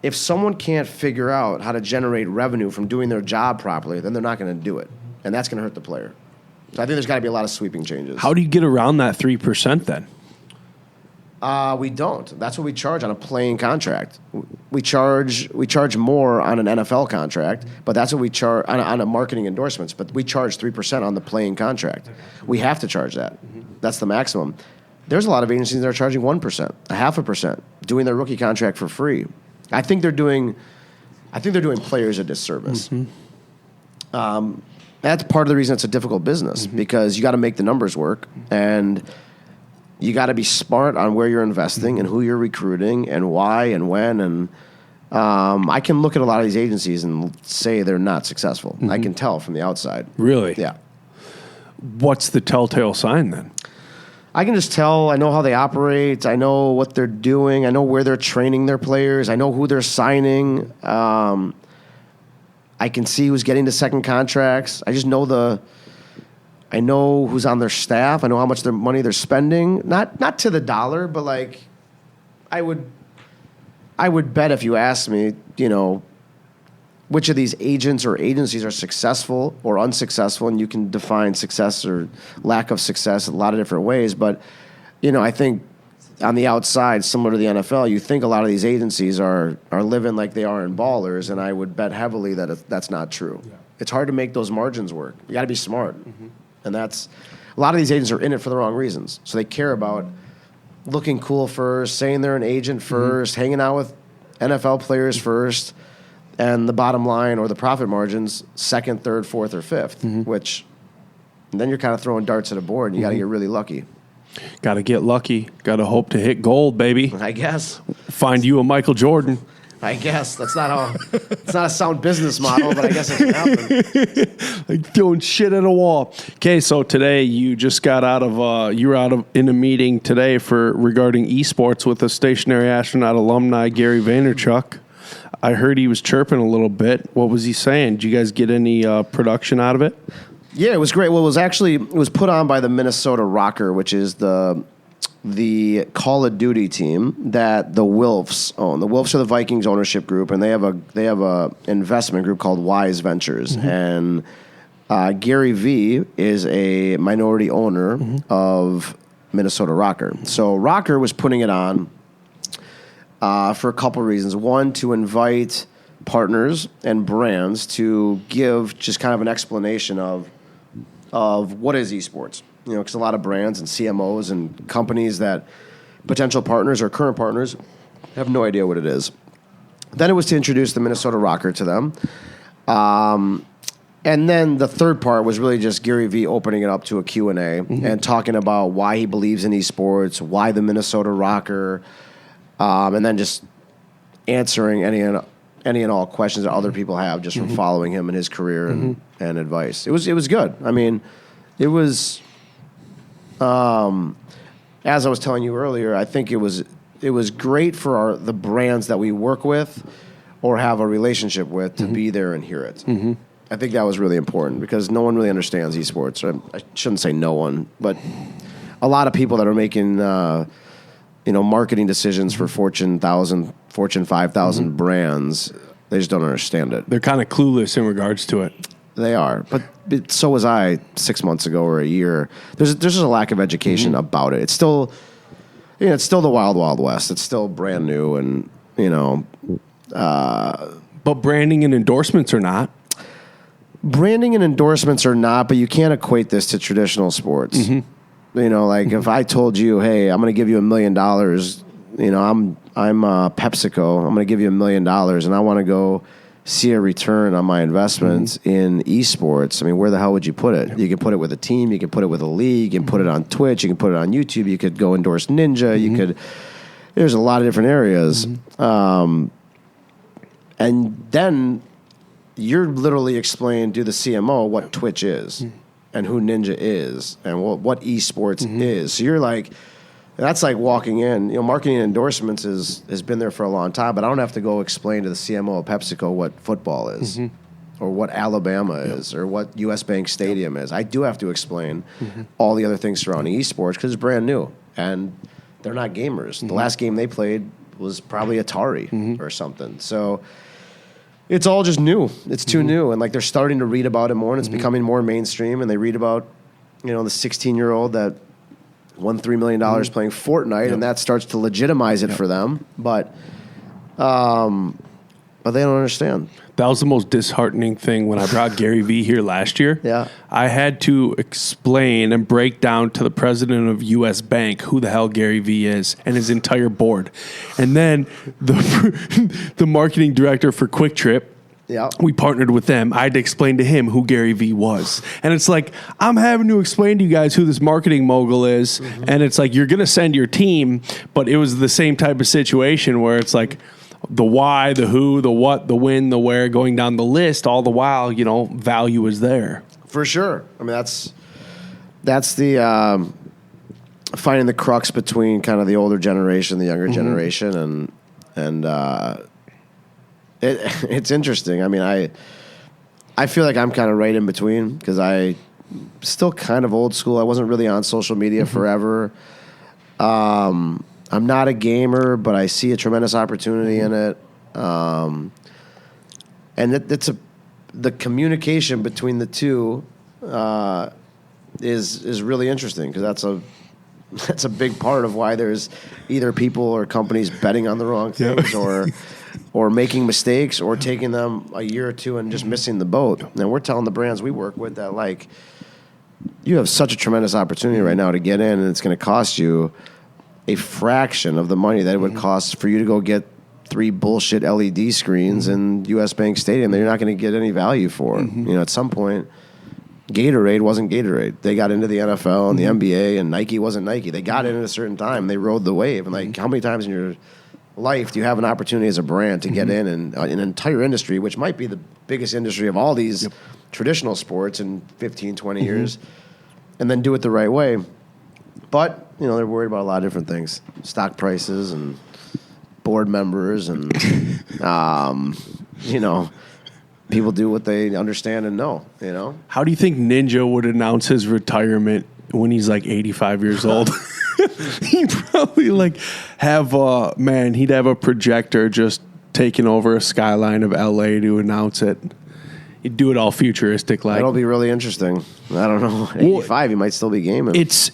if someone can't figure out how to generate revenue from doing their job properly, then they're not going to do it, and that's going to hurt the player. So I think there's got to be a lot of sweeping changes. How do you get around that 3% then? We don't. That's what we charge on a playing contract. We charge more on an NFL contract, but that's what we charge on a marketing endorsements. But we charge 3% on the playing contract. We have to charge that. That's the maximum. There's a lot of agencies that are charging 1%, 0.5%, doing their rookie contract for free. I think they're doing players a disservice. That's part of the reason it's a difficult business, because you got to make the numbers work, and you got to be smart on where you're investing and who you're recruiting and why and when. And I can look at a lot of these agencies and say they're not successful. I can tell from the outside. Really? Yeah. What's the telltale sign then? I can just tell. I know how they operate. I know what they're doing. I know where they're training their players. I know who they're signing. I can see who's getting the second contracts. I know who's on their staff. I know how much their money they're spending. Not to the dollar, but like, I would bet if you asked me, which of these agents or agencies are successful or unsuccessful, and you can define success or lack of success in a lot of different ways. But, I think on the outside, similar to the NFL, you think a lot of these agencies are living like they are in Ballers, and I would bet heavily that that's not true. Yeah. It's hard to make those margins work. You got to be smart. And that's, a lot of these agents are in it for the wrong reasons. So they care about, looking cool first, saying they're an agent first, hanging out with NFL players first, and the bottom line or the profit margins second, third, fourth, or fifth, which then you're kind of throwing darts at a board, and you got to get really lucky. Got to get lucky. Got to hope to hit gold, baby. I guess. Find you a Michael Jordan. I guess. It's not a sound business model, but I guess it can happen. Like throwing shit at a wall. Okay, so today you just got out of you were in a meeting today regarding esports with a stationary astronaut alumni, Gary Vaynerchuk. I heard he was chirping a little bit. What was he saying? Did you guys get any production out of it? Yeah, it was great. Well, it was put on by the Minnesota Rocker, which is the Call of Duty team that the Wilfs own. The Wilfs are the Vikings ownership group, and they have a investment group called Wise Ventures. And Gary V is a minority owner of Minnesota Rocker. So Rocker was putting it on for a couple of reasons. One, to invite partners and brands to give just kind of an explanation of what is esports. You know, because a lot of brands and CMOs and companies that potential partners or current partners have no idea what it is. Then it was to introduce the Minnesota Rocker to them. And then the third part was really just Gary V opening it up to a Q&A and talking about why he believes in esports, why the Minnesota Rocker, and then just answering any and all questions that other people have just from following him in his career and advice. It was good. I mean, it was... as I was telling you earlier, I think it was great for the brands that we work with or have a relationship with to be there and hear it. I think that was really important because no one really understands esports. I shouldn't say no one, but a lot of people that are making marketing decisions for Fortune 1000, Fortune 5000 brands, they just don't understand it. They're kind of clueless in regards to it. They are, but so was I 6 months ago or a year. There's just a lack of education about it. It's still, it's still the wild, wild west. It's still brand new, and but branding and endorsements are not. Branding and endorsements are not, but you can't equate this to traditional sports. If I told you, hey, I'm going to give you $1 million, I'm PepsiCo. I'm going to give you $1 million, and I want to go see a return on my investments in esports. I mean, where the hell would you put it? You could put it with a team. You could put it with a league. You can put it on Twitch. You can put it on YouTube. You could go endorse Ninja. You could. There's a lot of different areas. And then you're literally explaining to the CMO what Twitch is and who Ninja is and what esports is. So you're like, that's like walking in. Marketing and endorsements has been there for a long time, but I don't have to go explain to the CMO of PepsiCo what football is or what Alabama is or what U.S. Bank Stadium is. I do have to explain all the other things surrounding esports because it's brand new, and they're not gamers. The last game they played was probably Atari or something. So it's all just new. It's too new, and they're starting to read about it more, and it's becoming more mainstream, and they read about the 16-year-old that won $3 million playing Fortnite, and that starts to legitimize it for them. But they don't understand. That was the most disheartening thing when I brought Gary V here last year. Yeah. I had to explain and break down to the president of U.S. Bank who the hell Gary V is and his entire board. And then the marketing director for Quick Trip, we partnered with them. I had to explain to him who Gary V was. And it's like, I'm having to explain to you guys who this marketing mogul is. And it's like, you're going to send your team. But it was the same type of situation where it's like the why, the who, the what, the when, the where, going down the list. All the while, value is there. For sure. I mean, that's the finding the crux between kind of the older generation, the younger generation. And it's interesting. I mean, I feel like I'm kind of right in between because I still kind of old school. I wasn't really on social media forever. I'm not a gamer, but I see a tremendous opportunity in it. And the communication between the two is really interesting because that's a big part of why there's either people or companies betting on the wrong things or making mistakes or taking them a year or two and just missing the boat. And we're telling the brands we work with that, you have such a tremendous opportunity right now to get in, and it's going to cost you a fraction of the money that it would cost for you to go get 3 bullshit LED screens in U.S. Bank Stadium that you're not going to get any value for. At some point, Gatorade wasn't Gatorade. They got into the NFL and the NBA, and Nike wasn't Nike. They got in at a certain time. They rode the wave. And how many times in your life do you have an opportunity as a brand to get in and an entire industry, which might be the biggest industry of all these traditional sports in 15, 20 years, and then do it the right way? But, they're worried about a lot of different things. Stock prices and board members and, people do what they understand and know, How do you think Ninja would announce his retirement when he's like 85 years old? He'd probably he'd have a projector just taking over a skyline of LA to announce it. He'd do it all futuristic like. That'll be really interesting. I don't know. 85, he might still be gaming. It's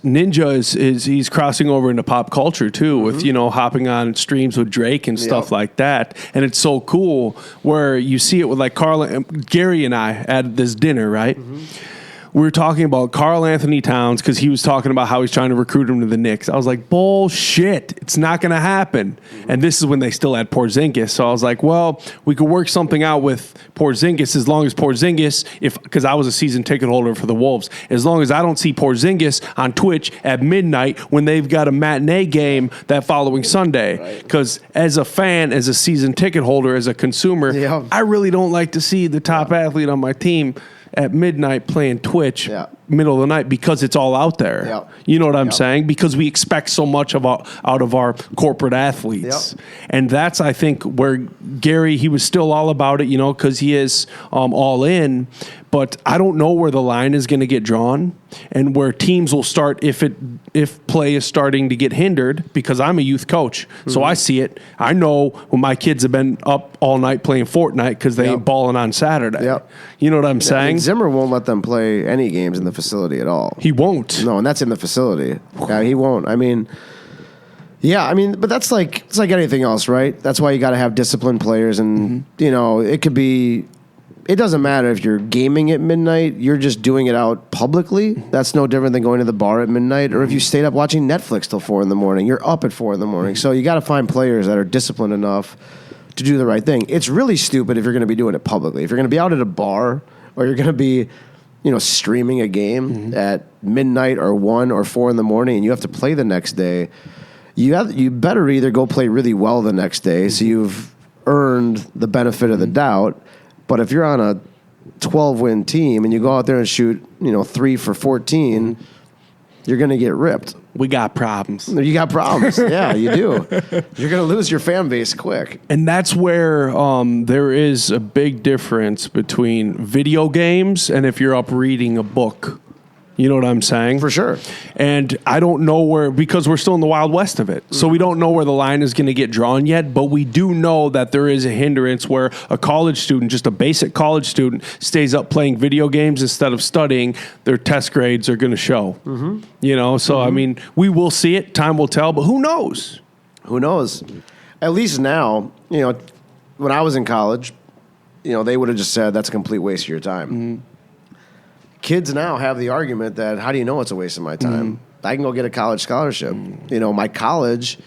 Ninja is he's crossing over into pop culture too with hopping on streams with Drake and stuff like that, and it's so cool where you see it with like Gary and I at this dinner, right? We were talking about Karl Anthony Towns because he was talking about how he's trying to recruit him to the Knicks. I was like, bullshit. It's not going to happen. And this is when they still had Porzingis. So I was like, well, we could work something out with Porzingis as long as Porzingis, because I was a season ticket holder for the Wolves, as long as I don't see Porzingis on Twitch at midnight when they've got a matinee game that following Sunday. Because as a fan, as a season ticket holder, as a consumer, I really don't like to see the top athlete on my team at midnight playing Twitch middle of the night because it's all out there. You know what I'm saying? Because we expect so much out of our corporate athletes. And that's, I think, where Gary, he was still all about it, because he is all in. But I don't know where the line is going to get drawn and where teams will start if play is starting to get hindered, because I'm a youth coach. So I see it. I know when my kids have been up all night playing Fortnite because they ain't balling on Saturday. You know what I'm saying? Zimmer won't let them play any games in the facility at all. He won't. No, and that's in the facility. He won't. But that's it's like anything else, right? That's why you got to have disciplined players, and it could be. It doesn't matter if you're gaming at midnight, you're just doing it out publicly. That's no different than going to the bar at midnight. Or if you stayed up watching Netflix till 4 a.m, you're up at 4 a.m. So you got to find players that are disciplined enough to do the right thing. It's really stupid if you're going to be doing it publicly. If you're going to be out at a bar or you're going to be, streaming a game at midnight or 1 or 4 a.m. and you have to play the next day, you better either go play really well the next day so you've earned the benefit of the doubt. But if you're on a 12-win team and you go out there and shoot, 3 for 14, you're going to get ripped. We got problems. You got problems. Yeah, you do. You're going to lose your fan base quick. And that's where there is a big difference between video games and if you're up reading a book. You know what I'm saying? For sure. And I don't know where, because we're still in the Wild West of it. So we don't know where the line is going to get drawn yet, but we do know that there is a hindrance where a college student, just a basic college student, stays up playing video games instead of studying. Their test grades are going to show. So, we will see it. Time will tell, but who knows? Who knows? At least now, when I was in college, they would have just said that's a complete waste of your time. Kids now have the argument that, how do you know it's a waste of my time? I can go get a college scholarship. My college,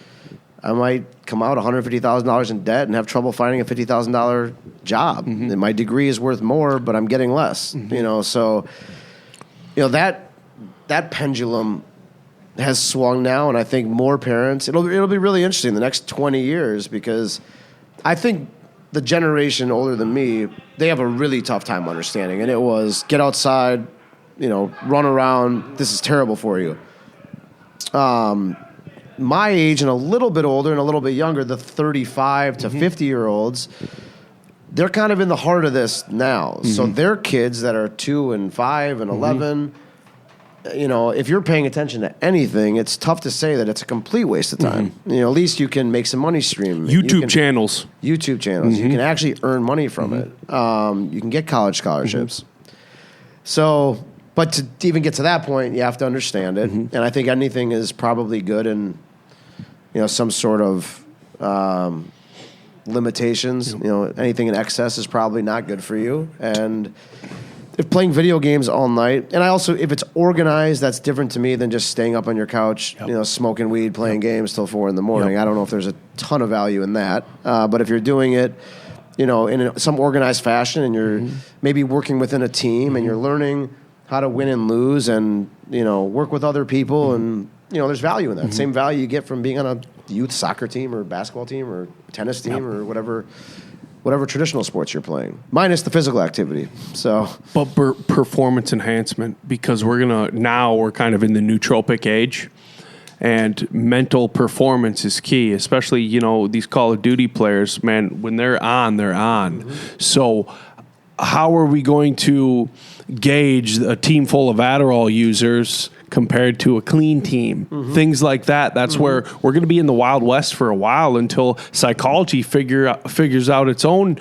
I might come out $150,000 in debt and have trouble finding a $50,000 job. And my degree is worth more, but I'm getting less. So that pendulum has swung now, and I think more parents. It'll be really interesting the next 20 years, because I think the generation older than me, they have a really tough time understanding. And it was, get outside, run around. This is terrible for you. My age and a little bit older and a little bit younger, the 35 to 50-year-olds, they're kind of in the heart of this now. So their kids that are 2 and 5 and 11, if you're paying attention to anything, it's tough to say that it's a complete waste of time. At least you can make some money stream. YouTube channels. You can actually earn money from it. You can get college scholarships. So, but to even get to that point, you have to understand it. And I think anything is probably good in, some sort of limitations. Anything in excess is probably not good for you. And if playing video games all night, and I also, if it's organized, that's different to me than just staying up on your couch, smoking weed, playing games till 4 a.m. I don't know if there's a ton of value in that. But if you're doing it, in some organized fashion, and you're maybe working within a team, and you're learning how to win and lose, and work with other people, and there's value in that. Same value you get from being on a youth soccer team or basketball team or tennis team or whatever traditional sports you're playing, minus the physical activity. So, but performance enhancement, because we're kind of in the nootropic age, and mental performance is key, especially these Call of Duty players. Man, when they're on. So, how are we going to gauge a team full of Adderall users compared to a clean team? Things like that. That's where we're going to be in the Wild West for a while until psychology figures out its own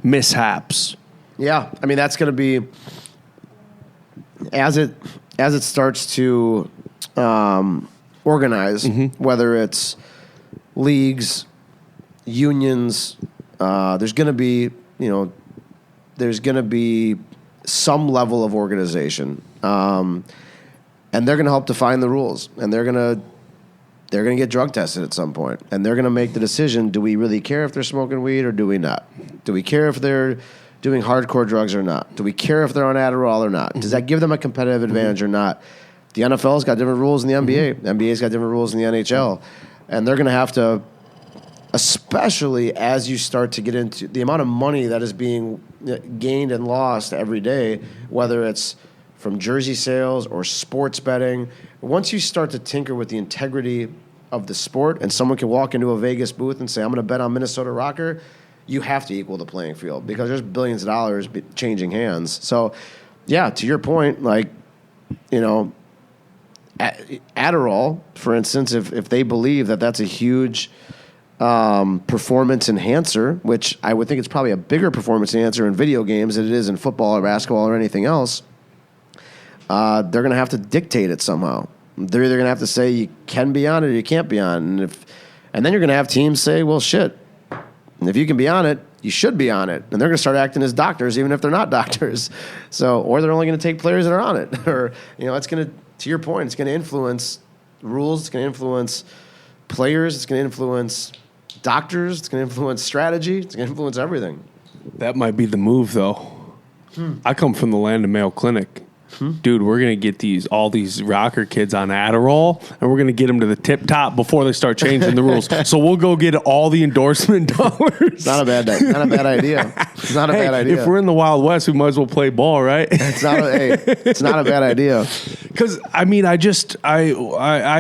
mishaps. Yeah, I mean, that's going to be as it starts to organize, whether it's leagues, unions. There's going to be some level of organization. And they're going to help define the rules, and they're going to get drug tested at some point, and they're going to make the decision: do we really care if they're smoking weed or do we not? Do we care if they're doing hardcore drugs or not? Do we care if they're on Adderall or not? Does that give them a competitive advantage or not? The NFL's got different rules than the NBA. The NBA's got different rules than the NHL, and they're going to have to, especially as you start to get into the amount of money that is being gained and lost every day, whether it's from jersey sales or sports betting. Once you start to tinker with the integrity of the sport, and someone can walk into a Vegas booth and say, I'm going to bet on Minnesota Rocker, you have to equal the playing field because there's billions of dollars changing hands. So, yeah, to your point, Adderall, for instance, if they believe that that's a huge performance enhancer, which I would think it's probably a bigger performance enhancer in video games than it is in football or basketball or anything else, they're going to have to dictate it somehow. They're either going to have to say you can be on it or you can't be on it. And then you're going to have teams say, well, shit, if you can be on it, you should be on it. And they're going to start acting as doctors even if they're not doctors. So, or they're only going to take players that are on it. Or, it's going to your point, it's going to influence rules, it's going to influence players, it's going to influence doctors, it's going to influence strategy, it's going to influence everything. That might be the move, though. I come from the land of Mayo Clinic. Dude, we're going to get all these rocker kids on Adderall, and we're going to get them to the tip top before they start changing the rules. So we'll go get all the endorsement dollars. Not a bad idea. It's not a bad idea. If we're in the Wild West, we might as well play ball, right? It's not a bad idea. Because, I mean, I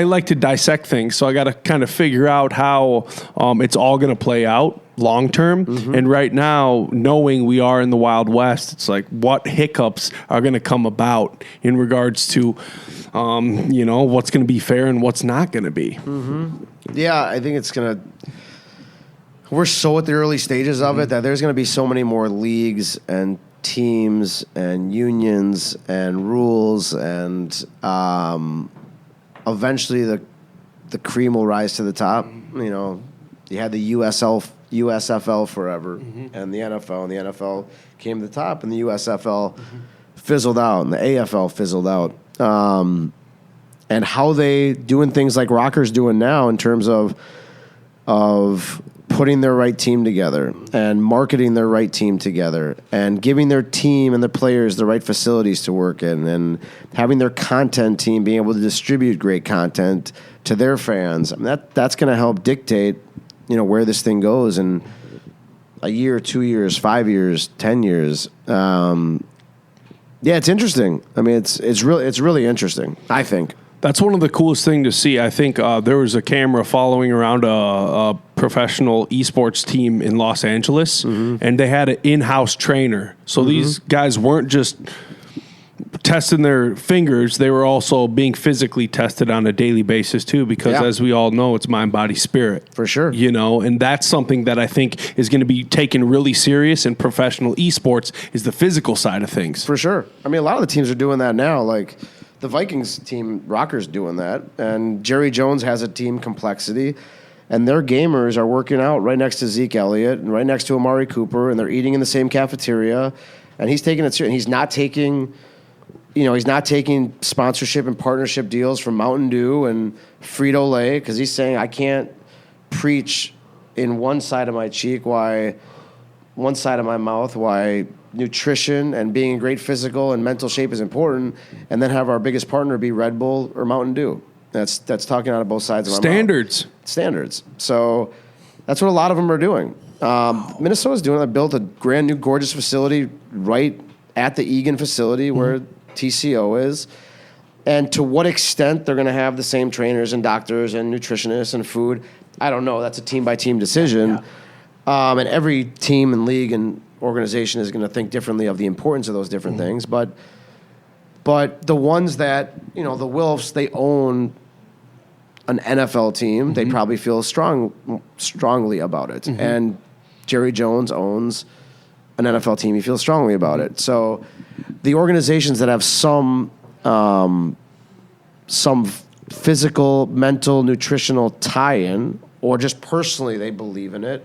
like to dissect things, so I got to kind of figure out how it's all going to play out long term. And right now, knowing we are in the Wild West, it's like what hiccups are going to come about in regards to, what's going to be fair and what's not going to be. Yeah, I think it's going to. We're so at the early stages of it that there's going to be so many more leagues and teams and unions and rules, and eventually the cream will rise to the top. You had the USFL forever, and the NFL, and the NFL came to the top, and the USFL fizzled out, and the AFL fizzled out. And how they doing things like Rocker's doing now in terms of putting their right team together and marketing their right team together and giving their team and the players the right facilities to work in and having their content team being able to distribute great content to their fans. I mean, that's going to help dictate where this thing goes in a year, 2 years, 5 years, 10 years. It's interesting. I mean, it's really interesting, I think. That's one of the coolest things to see. I think there was a camera following around a professional esports team in Los Angeles, and they had an in-house trainer. So these guys weren't just testing their fingers, they were also being physically tested on a daily basis too, because as we all know, it's mind, body, spirit. For sure. And that's something that I think is going to be taken really serious in professional esports, is the physical side of things. For sure. I mean, a lot of the teams are doing that now. Like the Vikings team, Rocker's doing that, and Jerry Jones has a team, Complexity, and their gamers are working out right next to Zeke Elliott and right next to Amari Cooper, and they're eating in the same cafeteria. and he's taking it serious. He's not taking, he's not taking sponsorship and partnership deals from Mountain Dew and Frito-Lay because he's saying I can't preach in one side of my mouth why nutrition and being in great physical and mental shape is important, and then have our biggest partner be Red Bull or Mountain Dew. That's talking out of both sides of my mouth. Standards. So that's what a lot of them are doing. Minnesota's doing it. They built a brand new, gorgeous facility right at the Egan facility where TCO is. And to what extent they're going to have the same trainers and doctors and nutritionists and food, I don't know. That's a team-by-team decision. Yeah. And every team and league and organization is going to think differently of the importance of those different things. But the ones that, the Wilfs, they own an NFL team. They probably feel strongly about it. And Jerry Jones owns an NFL team. He feels strongly about it. So the organizations that have some physical, mental, nutritional tie-in, or just personally they believe in it,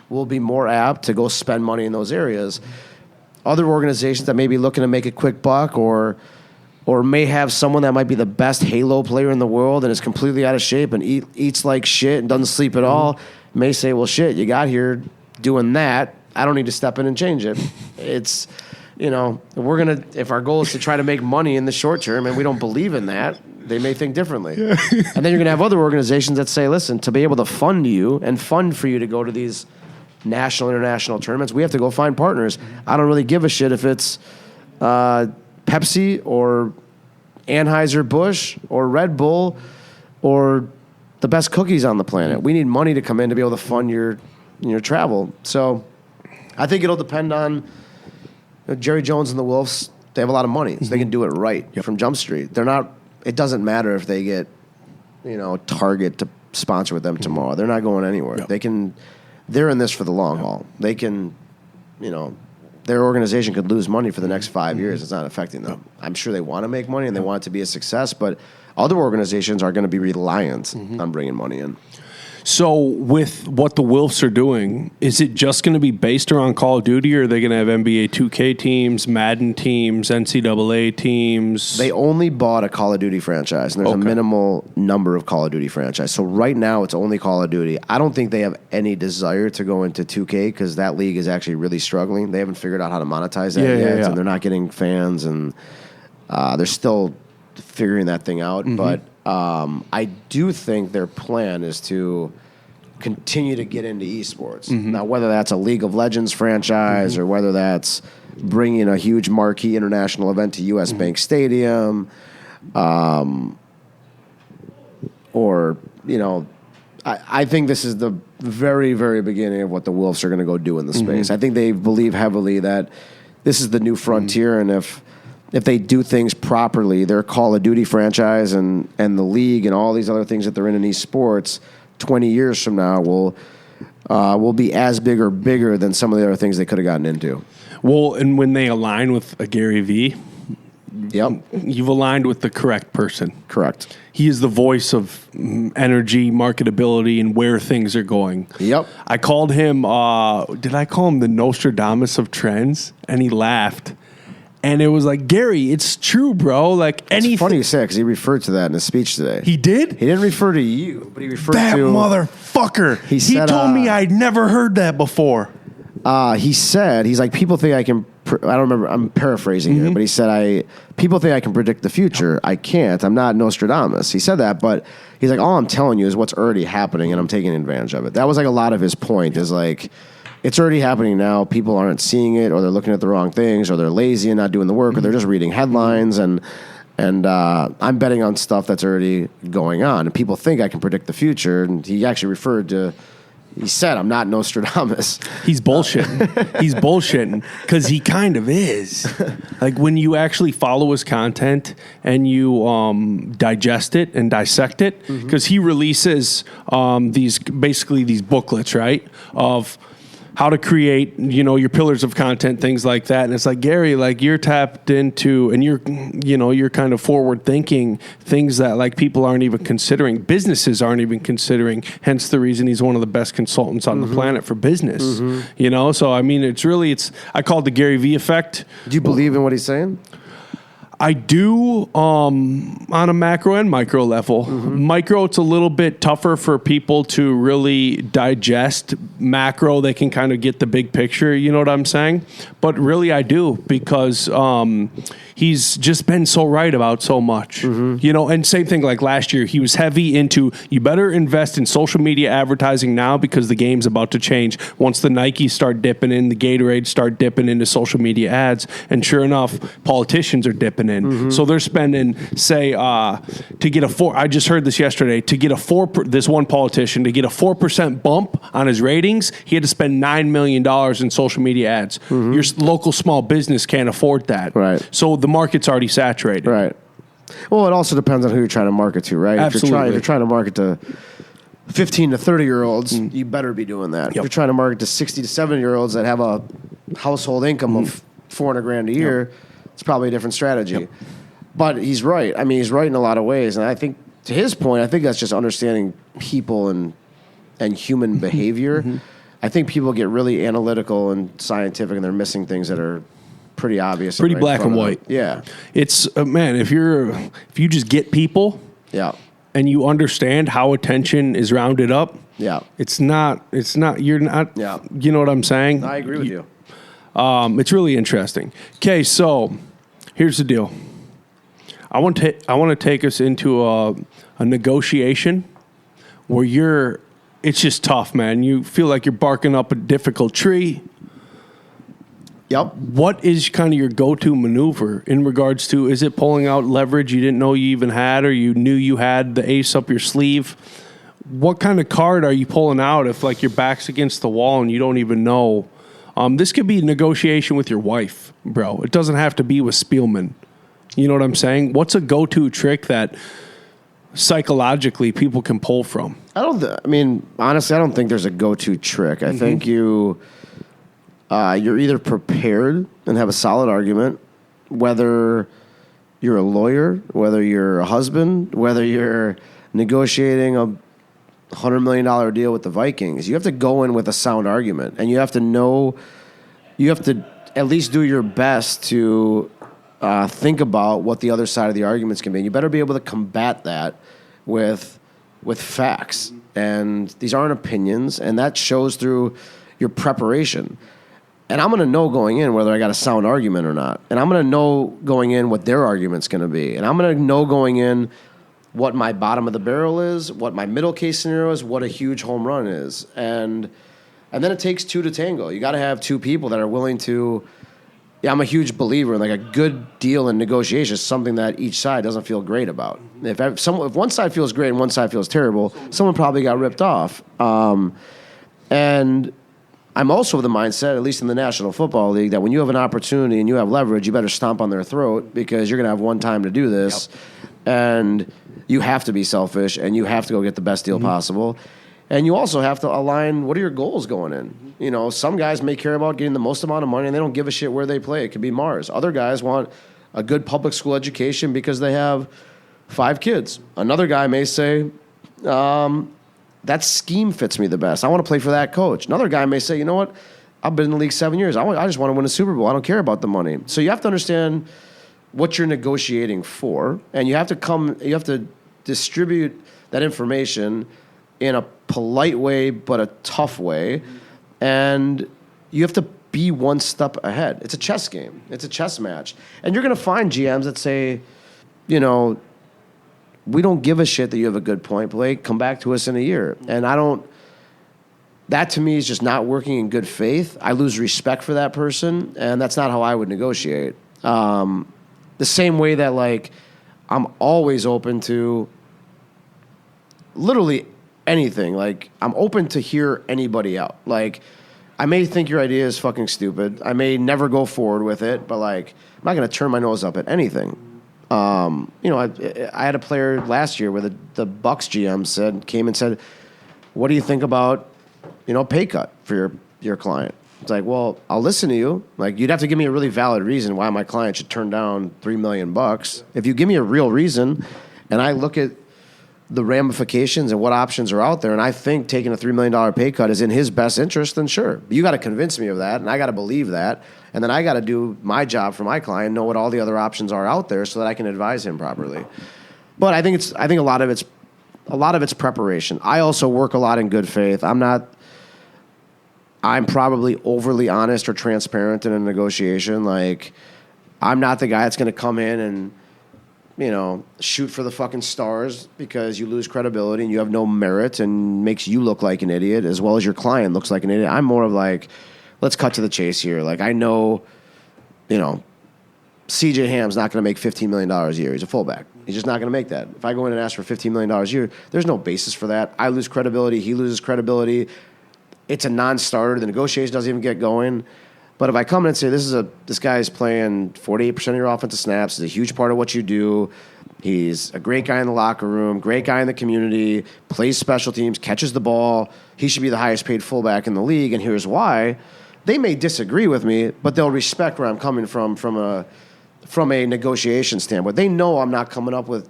will be more apt to go spend money in those areas. Other organizations that may be looking to make a quick buck or may have someone that might be the best Halo player in the world and is completely out of shape and eats like shit and doesn't sleep at all, may say, well, shit, you got here doing that. I don't need to step in and change it. It's, if our goal is to try to make money in the short term and we don't believe in that, they may think differently. Yeah. And then you're going to have other organizations that say, listen, to be able to fund you and fund for you to go to these national, international tournaments, we have to go find partners. I don't really give a shit if it's Pepsi or Anheuser-Busch or Red Bull or the best cookies on the planet. We need money to come in to be able to fund your travel. So I think it'll depend on Jerry Jones and the Wilfs. They have a lot of money, so they can do it right from Jump Street. They're not. It doesn't matter if they get, Target to sponsor with them tomorrow. They're not going anywhere. Yep. They can. They're in this for the long haul. They can, their organization could lose money for the next 5 years. It's not affecting them. I'm sure they want to make money and they want it to be a success, but other organizations are going to be reliant on bringing money in. So with what the Wilfs are doing, is it just going to be based around Call of Duty, or are they going to have NBA 2K teams, Madden teams, NCAA teams? They only bought a Call of Duty franchise, and there's a minimal number of Call of Duty franchises. So right now it's only Call of Duty. I don't think they have any desire to go into 2K because that league is actually really struggling. They haven't figured out how to monetize that yet, and they're not getting fans, and they're still figuring that thing out. But I do think their plan is to continue to get into esports. Now, whether that's a League of Legends franchise or whether that's bringing a huge marquee international event to U.S. Bank Stadium, or, I think this is the very, very beginning of what the Wilfs are going to go do in the space. I think they believe heavily that this is the new frontier, and if they do things properly, their Call of Duty franchise and the league and all these other things that they're in esports, 20 years from now will be as big or bigger than some of the other things they could have gotten into. Well, and when they align with a Gary Vee, you've aligned with the correct person. Correct. He is the voice of energy, marketability, and where things are going. Yep. I called him, did I call him the Nostradamus of trends? And he laughed. And it was like, Gary, it's true, bro. Like anything. It's funny you say, because he referred to that in his speech today. He did? He didn't refer to you, but he referred that to... That motherfucker. He said, told me I'd never heard that before. He said, he's like, people think I can... I don't remember, I'm paraphrasing here, but he said, people think I can predict the future. I can't. I'm not Nostradamus. He said that, but he's like, all I'm telling you is what's already happening, and I'm taking advantage of it. That was like a lot of his point, is like... It's already happening now. People aren't seeing it, or they're looking at the wrong things, or they're lazy and not doing the work, or they're just reading headlines. And I'm betting on stuff that's already going on. And people think I can predict the future. And he actually referred to, he said, I'm not Nostradamus. He's bullshitting. He's bullshitting because he kind of is. Like when you actually follow his content and you digest it and dissect it, because he releases these booklets, right, of how to create, your pillars of content, things like that. And it's like, Gary, like you're tapped into, and you're kind of forward thinking things that like people aren't even considering, businesses aren't even considering. Hence the reason he's one of the best consultants on the planet for business. So I mean, I call it the Gary V effect. Do you believe in what he's saying? I do on a macro and micro level. Micro, it's a little bit tougher for people to really digest. Macro, they can kind of get the big picture, you know what I'm saying? But really I do, because he's just been so right about so much. And same thing like last year, he was heavy into, you better invest in social media advertising now because the game's about to change. Once the Nikes start dipping in, the Gatorade start dipping into social media ads, and sure enough, politicians are dipping in. So they're spending, say, to get I just heard this yesterday, to get this one politician, to get a 4% bump on his ratings, he had to spend $9 million in social media ads. Your local small business can't afford that. Right. So the market's already saturated. Right. Well, it also depends on who you're trying to market to, right? Absolutely. If you're trying to market to 15 to 30-year-olds, you better be doing that. If you're trying to market to 60 to 70-year-olds that have a household income of $400,000 a year, it's probably a different strategy. But he's right. I mean, he's right in a lot of ways. And I think, to his point, I think that's just understanding people and human behavior. I think people get really analytical and scientific, and they're missing things that are pretty obvious. Pretty black and white. Yeah. It's, man, if you just get people and you understand how attention is rounded up, it's not, you're not, you know what I'm saying? I agree with you. It's really interesting. Okay, so here's the deal. I want to take us into a negotiation where it's just tough, man. You feel like you're barking up a difficult tree. Yep. What is kind of your go-to maneuver in regards to, is it pulling out leverage you didn't know you even had, or you knew you had the ace up your sleeve? What kind of card are you pulling out if like your back's against the wall and you don't even know? This could be a negotiation with your wife, bro. It doesn't have to be with Spielman. You know what I'm saying? What's a go-to trick that psychologically people can pull from? Honestly, I don't think there's a go-to trick. I think you're either prepared and have a solid argument, whether you're a lawyer, whether you're a husband, whether you're negotiating a $100 million deal with the Vikings. You have to go in with a sound argument, and you have to at least do your best to think about what the other side of the arguments can be. And you better be able to combat that with facts. And these aren't opinions, and that shows through your preparation. And I'm going to know going in whether I got a sound argument or not. And I'm going to know going in what their argument's going to be. And I'm going to know going in what my bottom of the barrel is, what my middle case scenario is, what a huge home run is. And then it takes two to tango. You got to have two people that are willing to. Yeah, I'm a huge believer in like a good deal in negotiation is something that each side doesn't feel great about. If one side feels great and one side feels terrible, someone probably got ripped off. And I'm also of the mindset, at least in the National Football League, that when you have an opportunity and you have leverage, you better stomp on their throat because you're going to have one time to do this. And you have to be selfish, and you have to go get the best deal possible. And you also have to align, what are your goals going in? You know, some guys may care about getting the most amount of money, and they don't give a shit where they play. It could be Mars. Other guys want a good public school education because they have 5 kids. Another guy may say, that scheme fits me the best. I want to play for that coach. Another guy may say, you know what? I've been in the league 7 years. I just want to win a Super Bowl. I don't care about the money. So you have to understand what you're negotiating for, and you have to distribute that information in a polite way but a tough way, and you have to be one step ahead. It's a chess game. It's a chess match. And you're going to find GMs that say, you know, we don't give a shit that you have a good point, Blake. Come back to us in a year. And that to me is just not working in good faith. I lose respect for that person, and that's not how I would negotiate. The same way that, like, I'm always open to literally anything. Like, I'm open to hear anybody out. Like, I may think your idea is fucking stupid. I may never go forward with it, but, like, I'm not going to turn my nose up at anything. You know, I had a player last year where the Bucks GM came and said, what do you think about, you know, pay cut for your client. It's like, well, I'll listen to you. Like, you'd have to give me a really valid reason why my client should turn down $3 million. If you give me a real reason, and I look at the ramifications and what options are out there, and I think taking a $3 million pay cut is in his best interest, then sure. You got to convince me of that, and I got to believe that, and then I got to do my job for my client, know what all the other options are out there, so that I can advise him properly. But I think a lot of it's preparation. I also work a lot in good faith. I'm probably overly honest or transparent in a negotiation. Like, I'm not the guy that's going to come in and, shoot for the fucking stars because you lose credibility and you have no merit and makes you look like an idiot as well as your client looks like an idiot. I'm more of like, let's cut to the chase here. Like, I know, CJ Ham's not going to make $15 million a year. He's a fullback. He's just not going to make that. If I go in and ask for $15 million a year, there's no basis for that. I lose credibility. He loses credibility. It's a non-starter. The negotiation doesn't even get going. But if I come in and say, this guy is playing 48% of your offensive snaps, is a huge part of what you do. He's a great guy in the locker room, great guy in the community, plays special teams, catches the ball. He should be the highest paid fullback in the league, and here's why. They may disagree with me, but they'll respect where I'm coming from a negotiation standpoint. They know I'm not coming up with,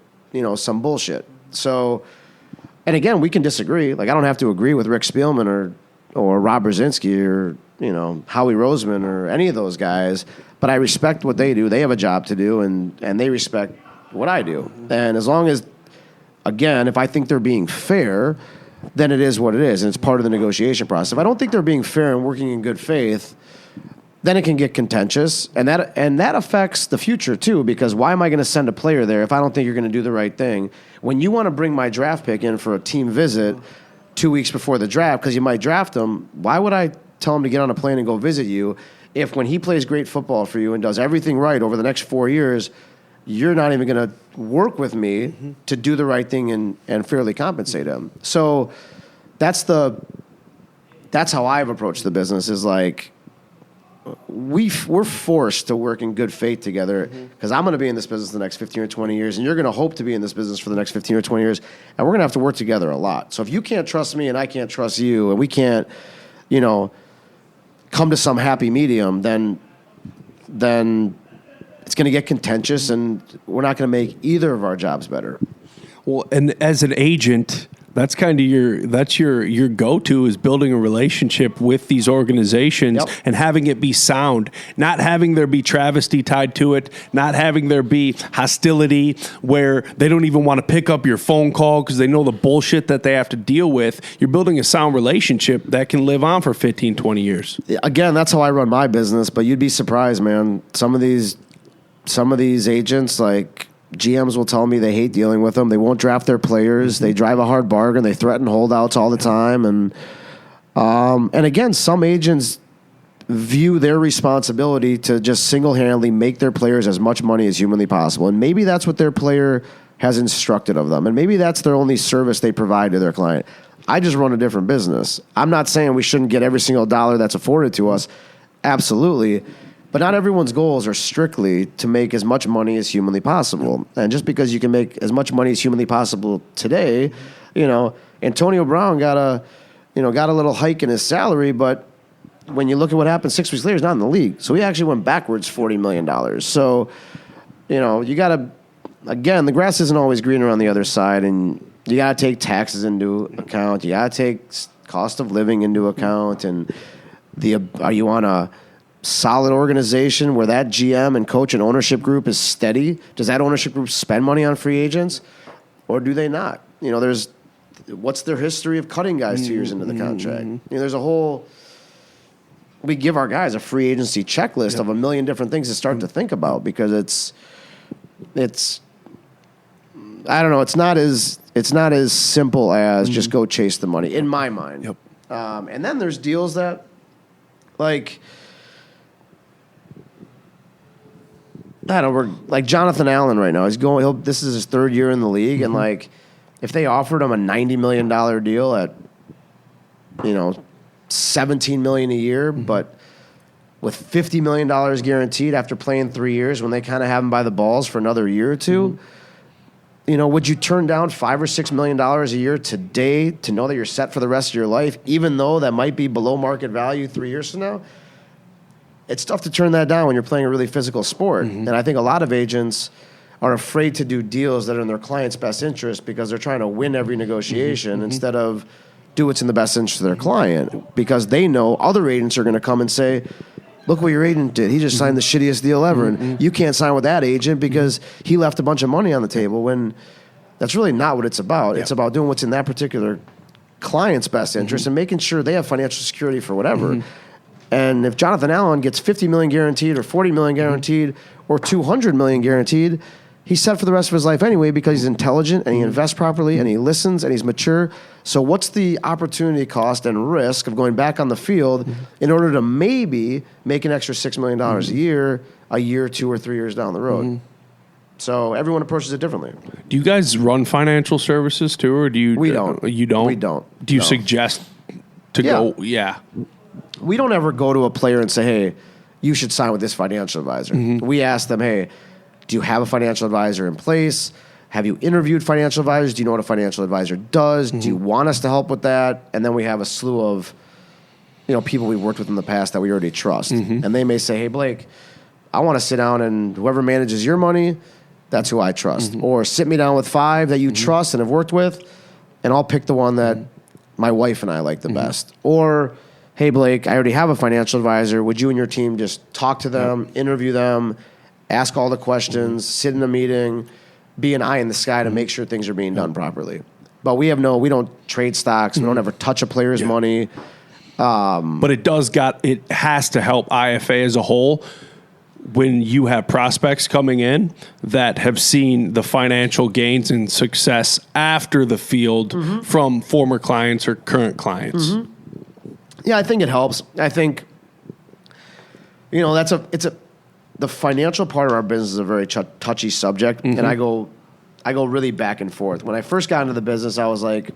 some bullshit. So, and again, we can disagree. Like, I don't have to agree with Rick Spielman or Rob Brzezinski or, Howie Roseman or any of those guys, but I respect what they do. They have a job to do, and they respect what I do. And as long as, again, if I think they're being fair, then it is what it is, and it's part of the negotiation process. If I don't think they're being fair and working in good faith, then it can get contentious, and that affects the future too, because why am I going to send a player there if I don't think you're going to do the right thing? When you want to bring my draft pick in for a team visit 2 weeks before the draft because you might draft him, why would I tell him to get on a plane and go visit you if when he plays great football for you and does everything right over the next 4 years, you're not even going to work with me to do the right thing and fairly compensate him? So that's how I've approached the business, is like, we're forced to work in good faith together because I'm going to be in this business the next 15 or 20 years, and you're going to hope to be in this business for the next 15 or 20 years, and we're going to have to work together a lot. So if you can't trust me and I can't trust you, and we can't, come to some happy medium, then it's going to get contentious, and we're not going to make either of our jobs better. Well, and as an agent, that's kind of your go-to, is building a relationship with these organizations and having it be sound, not having there be travesty tied to it, not having there be hostility where they don't even want to pick up your phone call because they know the bullshit that they have to deal with. You're building a sound relationship that can live on for 15, 20 years. Again, that's how I run my business, but you'd be surprised, man. Some of these agents, like, GMs will tell me they hate dealing with them. They won't draft their players. They drive a hard bargain. They threaten holdouts all the time. And again, some agents view their responsibility to just single-handedly make their players as much money as humanly possible. And maybe that's what their player has instructed of them. And maybe that's their only service they provide to their client. I just run a different business. I'm not saying we shouldn't get every single dollar that's afforded to us. Absolutely. But not everyone's goals are strictly to make as much money as humanly possible. And just because you can make as much money as humanly possible today, Antonio Brown got a little hike in his salary, but when you look at what happened 6 weeks later, he's not in the league. So he actually went backwards $40 million. So, you got to, again, the grass isn't always greener on the other side, and you got to take taxes into account. You got to take cost of living into account, and are you on a solid organization where that GM and coach and ownership group is steady? Does that ownership group spend money on free agents, or do they not? What's their history of cutting guys 2 years into the contract? There's we give our guys a free agency checklist of a million different things to start to think about, because it's I don't know. It's not as simple as just go chase the money in my mind. Yep. And then there's deals that, like, I don't know, like Jonathan Allen right now. This is his third year in the league, and like, if they offered him a $90 million deal at, $17 million a year, but with $50 million guaranteed after playing 3 years, when they kind of have him by the balls for another year or two, would you turn down $5 or $6 million a year today to know that you're set for the rest of your life, even though that might be below market value 3 years from now? It's tough to turn that down when you're playing a really physical sport. And I think a lot of agents are afraid to do deals that are in their client's best interest because they're trying to win every negotiation instead of do what's in the best interest of their client, because they know other agents are going to come and say, look what your agent did. He just signed the shittiest deal ever. And you can't sign with that agent because he left a bunch of money on the table, when that's really not what it's about. It's about doing what's in that particular client's best interest and making sure they have financial security for whatever. And if Jonathan Allen gets $50 million guaranteed or $40 million guaranteed or $200 million guaranteed, he's set for the rest of his life anyway, because he's intelligent and he invests properly and he listens and he's mature. So what's the opportunity cost and risk of going back on the field in order to maybe make an extra $6 million a year, 2 or 3 years down the road? So everyone approaches it differently. Do you guys run financial services too, or do you? We don't. You don't? We don't. Do you suggest to go? Yeah. We don't ever go to a player and say, hey, you should sign with this financial advisor. We ask them, hey, do you have a financial advisor in place? Have you interviewed financial advisors? Do you know what a financial advisor does? Do you want us to help with that? And then we have a slew of people we've worked with in the past that we already trust. And they may say, hey, Blake, I want to sit down and whoever manages your money, that's who I trust. Or sit me down with 5 that you trust and have worked with, and I'll pick the one that my wife and I like the best. Or, hey, Blake, I already have a financial advisor. Would you and your team just talk to them, interview them, ask all the questions, sit in a meeting, be an eye in the sky to make sure things are being done properly? But we don't trade stocks. We don't ever touch a player's money. But it has to help IFA as a whole when you have prospects coming in that have seen the financial gains and success after the field from former clients or current clients. Yeah, I think it helps. I think, the financial part of our business is a very touchy subject, and I go really back and forth. When I first got into the business, I was like,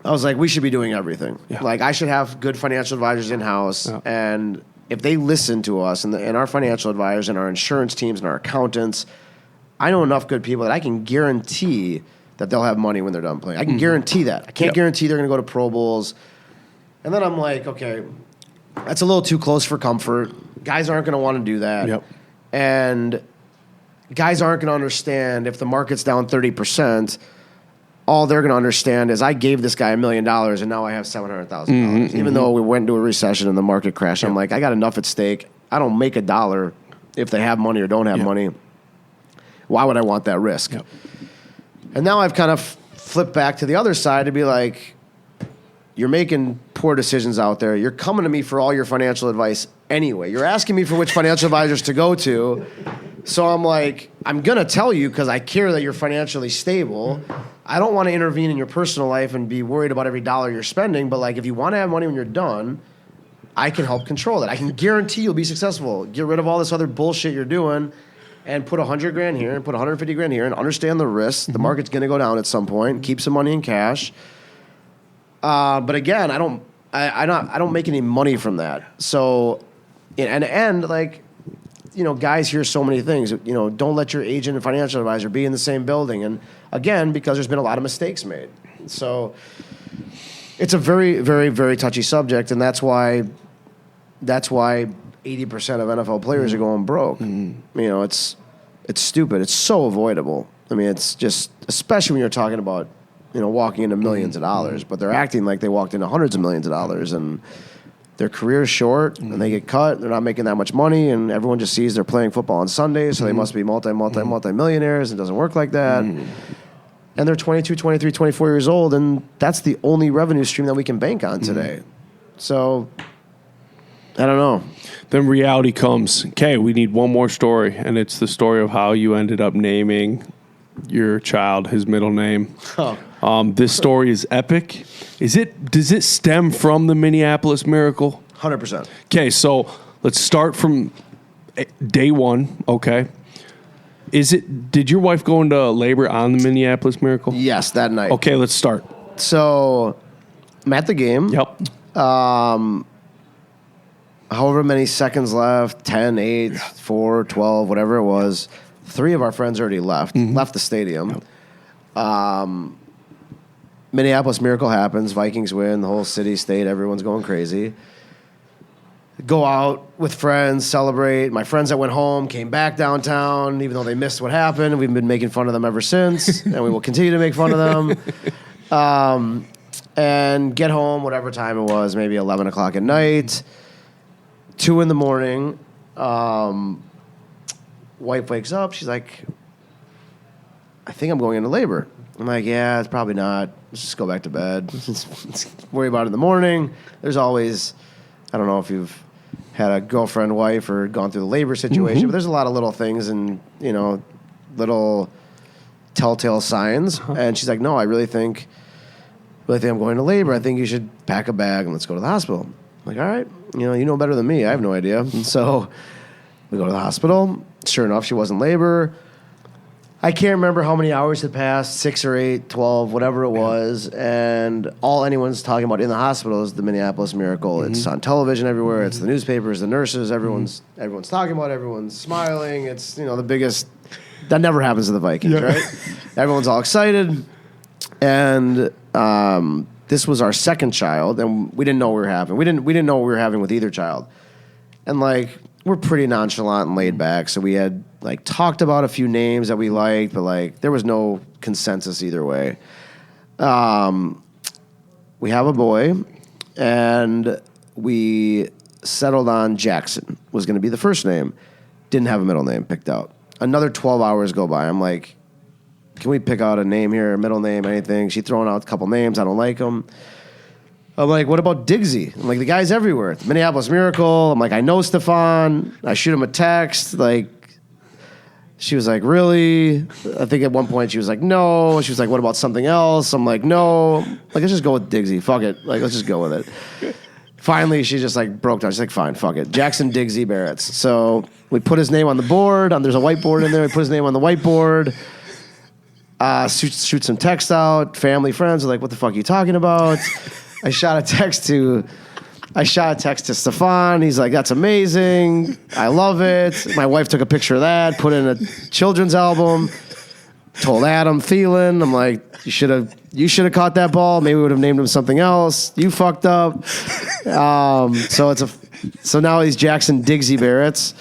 we should be doing everything. Yeah. Like, I should have good financial advisors in-house, and if they listen to us and our financial advisors and our insurance teams and our accountants, I know enough good people that I can guarantee that they'll have money when they're done playing. I can guarantee that. I can't guarantee they're going to go to Pro Bowls. And then I'm like, okay, that's a little too close for comfort. Guys aren't going to want to do that. And guys aren't going to understand if the market's down 30%. All they're going to understand is I gave this guy $1 million and now I have $700,000. Even though we went into a recession and the market crashed, I'm like, I got enough at stake. I don't make a dollar if they have money or don't have money. Why would I want that risk? And now I've kind of flipped back to the other side to be like, you're making poor decisions out there. You're coming to me for all your financial advice anyway. You're asking me for which financial advisors to go to. So I'm like, I'm going to tell you because I care that you're financially stable. I don't want to intervene in your personal life and be worried about every dollar you're spending. But like, if you want to have money when you're done, I can help control it. I can guarantee you'll be successful. Get rid of all this other bullshit you're doing and put $100,000 here and put $150,000 here and understand the risks. The market's going to go down at some point. Keep some money in cash. But again, I don't make any money from that. So, and like, guys hear so many things. Don't let your agent and financial advisor be in the same building. And again, because there's been a lot of mistakes made. So it's a very, very, very touchy subject, and that's why 80% of NFL players are going broke. It's stupid. It's so avoidable. I mean, it's just, especially when you're talking about walking into millions of dollars, but they're acting like they walked into hundreds of millions of dollars, and their career is short, and they get cut. They're not making that much money, and everyone just sees they're playing football on Sundays, so they must be multi-millionaires. It doesn't work like that. And they're 22, 23, 24 years old, and that's the only revenue stream that we can bank on today. So, I don't know. Then reality comes. Okay, we need one more story, and it's the story of how you ended up naming your child his middle name. This story is epic. Does it stem from the Minneapolis Miracle? 100%. Okay, so let's start from day one. Okay, did your wife go into labor on the Minneapolis Miracle? Yes, that night. Okay, let's start. So I'm at the game. Yep. However many seconds left, 10, 8, 4, 12, whatever it was, 3 of our friends already left the stadium. Minneapolis Miracle happens. Vikings win. The whole city, state, everyone's going crazy. Go out with friends, celebrate. My friends that went home came back downtown, even though they missed what happened. We've been making fun of them ever since, and we will continue to make fun of them. And get home, whatever time it was, maybe 11 o'clock at night, 2 in the morning. Wife wakes up. She's like, I think I'm going into labor. I'm like, yeah, it's probably not. Let's just go back to bed. Let's worry about it in the morning. There's always, I don't know if you've had a girlfriend, wife, or gone through the labor situation, but there's a lot of little things and, little telltale signs. And she's like, no, I really think I'm going to labor. I think you should pack a bag and let's go to the hospital. I'm like, all right, you know better than me. I have no idea. And so we go to the hospital. Sure enough, she was in labor. I can't remember how many hours had passed, 6 or 8, 12, whatever it was. And all anyone's talking about in the hospital is the Minneapolis Miracle. It's on television everywhere. It's the newspapers, the nurses. Everyone's talking about it. Everyone's smiling. It's, the biggest. That never happens to the Vikings, right? Everyone's all excited. And this was our second child, and we didn't know what we were having. We didn't know what we were having with either child. And, we're pretty nonchalant and laid back, so we had talked about a few names that we liked, but there was no consensus either way. We have a boy, and we settled on Jackson was going to be the first name. Didn't have a middle name picked out. Another 12 hours go by. I'm like, can we pick out a name here, a middle name, anything? She's throwing out a couple names. I don't like them. I'm like, what about Diggsy? I'm like, the guy's everywhere. It's Minneapolis Miracle. I'm like, I know Stefan. I shoot him a text. She was like, really? I think at one point she was like, no. She was like, what about something else? I'm like, no. Let's just go with Diggsy. Fuck it. Let's just go with it. Finally, she just broke down. She's like, fine, fuck it. Jackson Diggsy Baratz. So we put his name on the board. There's a whiteboard in there. We put his name on the whiteboard. Shoot some text out. Family, friends are like, what the fuck are you talking about? I shot a text to Stefan. He's like, that's amazing. I love it. My wife took a picture of that, put in a children's album, told Adam Thielen. I'm like, you should have caught that ball. Maybe we would have named him something else. You fucked up. So now he's Jackson Diggsy Baratz.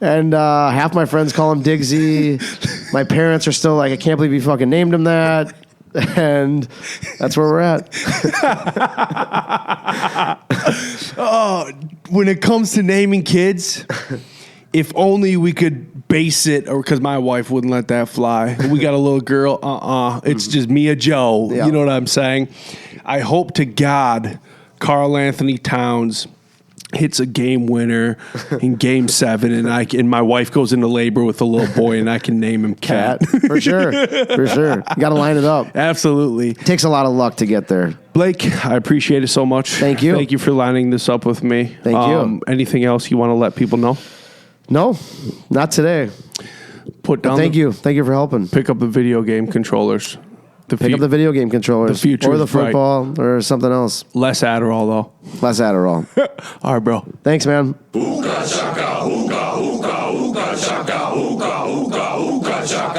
And half my friends call him Diggsy. My parents are still like, I can't believe you fucking named him that. And that's where we're at. When it comes to naming kids, if only we could base it, or because my wife wouldn't let that fly. We got a little girl. It's just Mia Joe. Yeah. You know what I'm saying? I hope to God Karl Anthony Towns hits a game winner in Game 7, and my wife goes into labor with a little boy, and I can name him Cat. For sure. You got to line it up. Absolutely. It takes a lot of luck to get there. Blake, I appreciate it so much. Thank you. Thank you for lining this up with me. Thank you. Anything else you want to let people know? No, not today. Thank you for helping. Pick up the video game controllers. Pick up the video game controllers. The future or the is bright. football or something else. Less Adderall, though. Less Adderall. All right, bro. Thanks, man. Ooga chaka, ooga, ooga, ooga chaka, ooga, ooga, ooga chaka.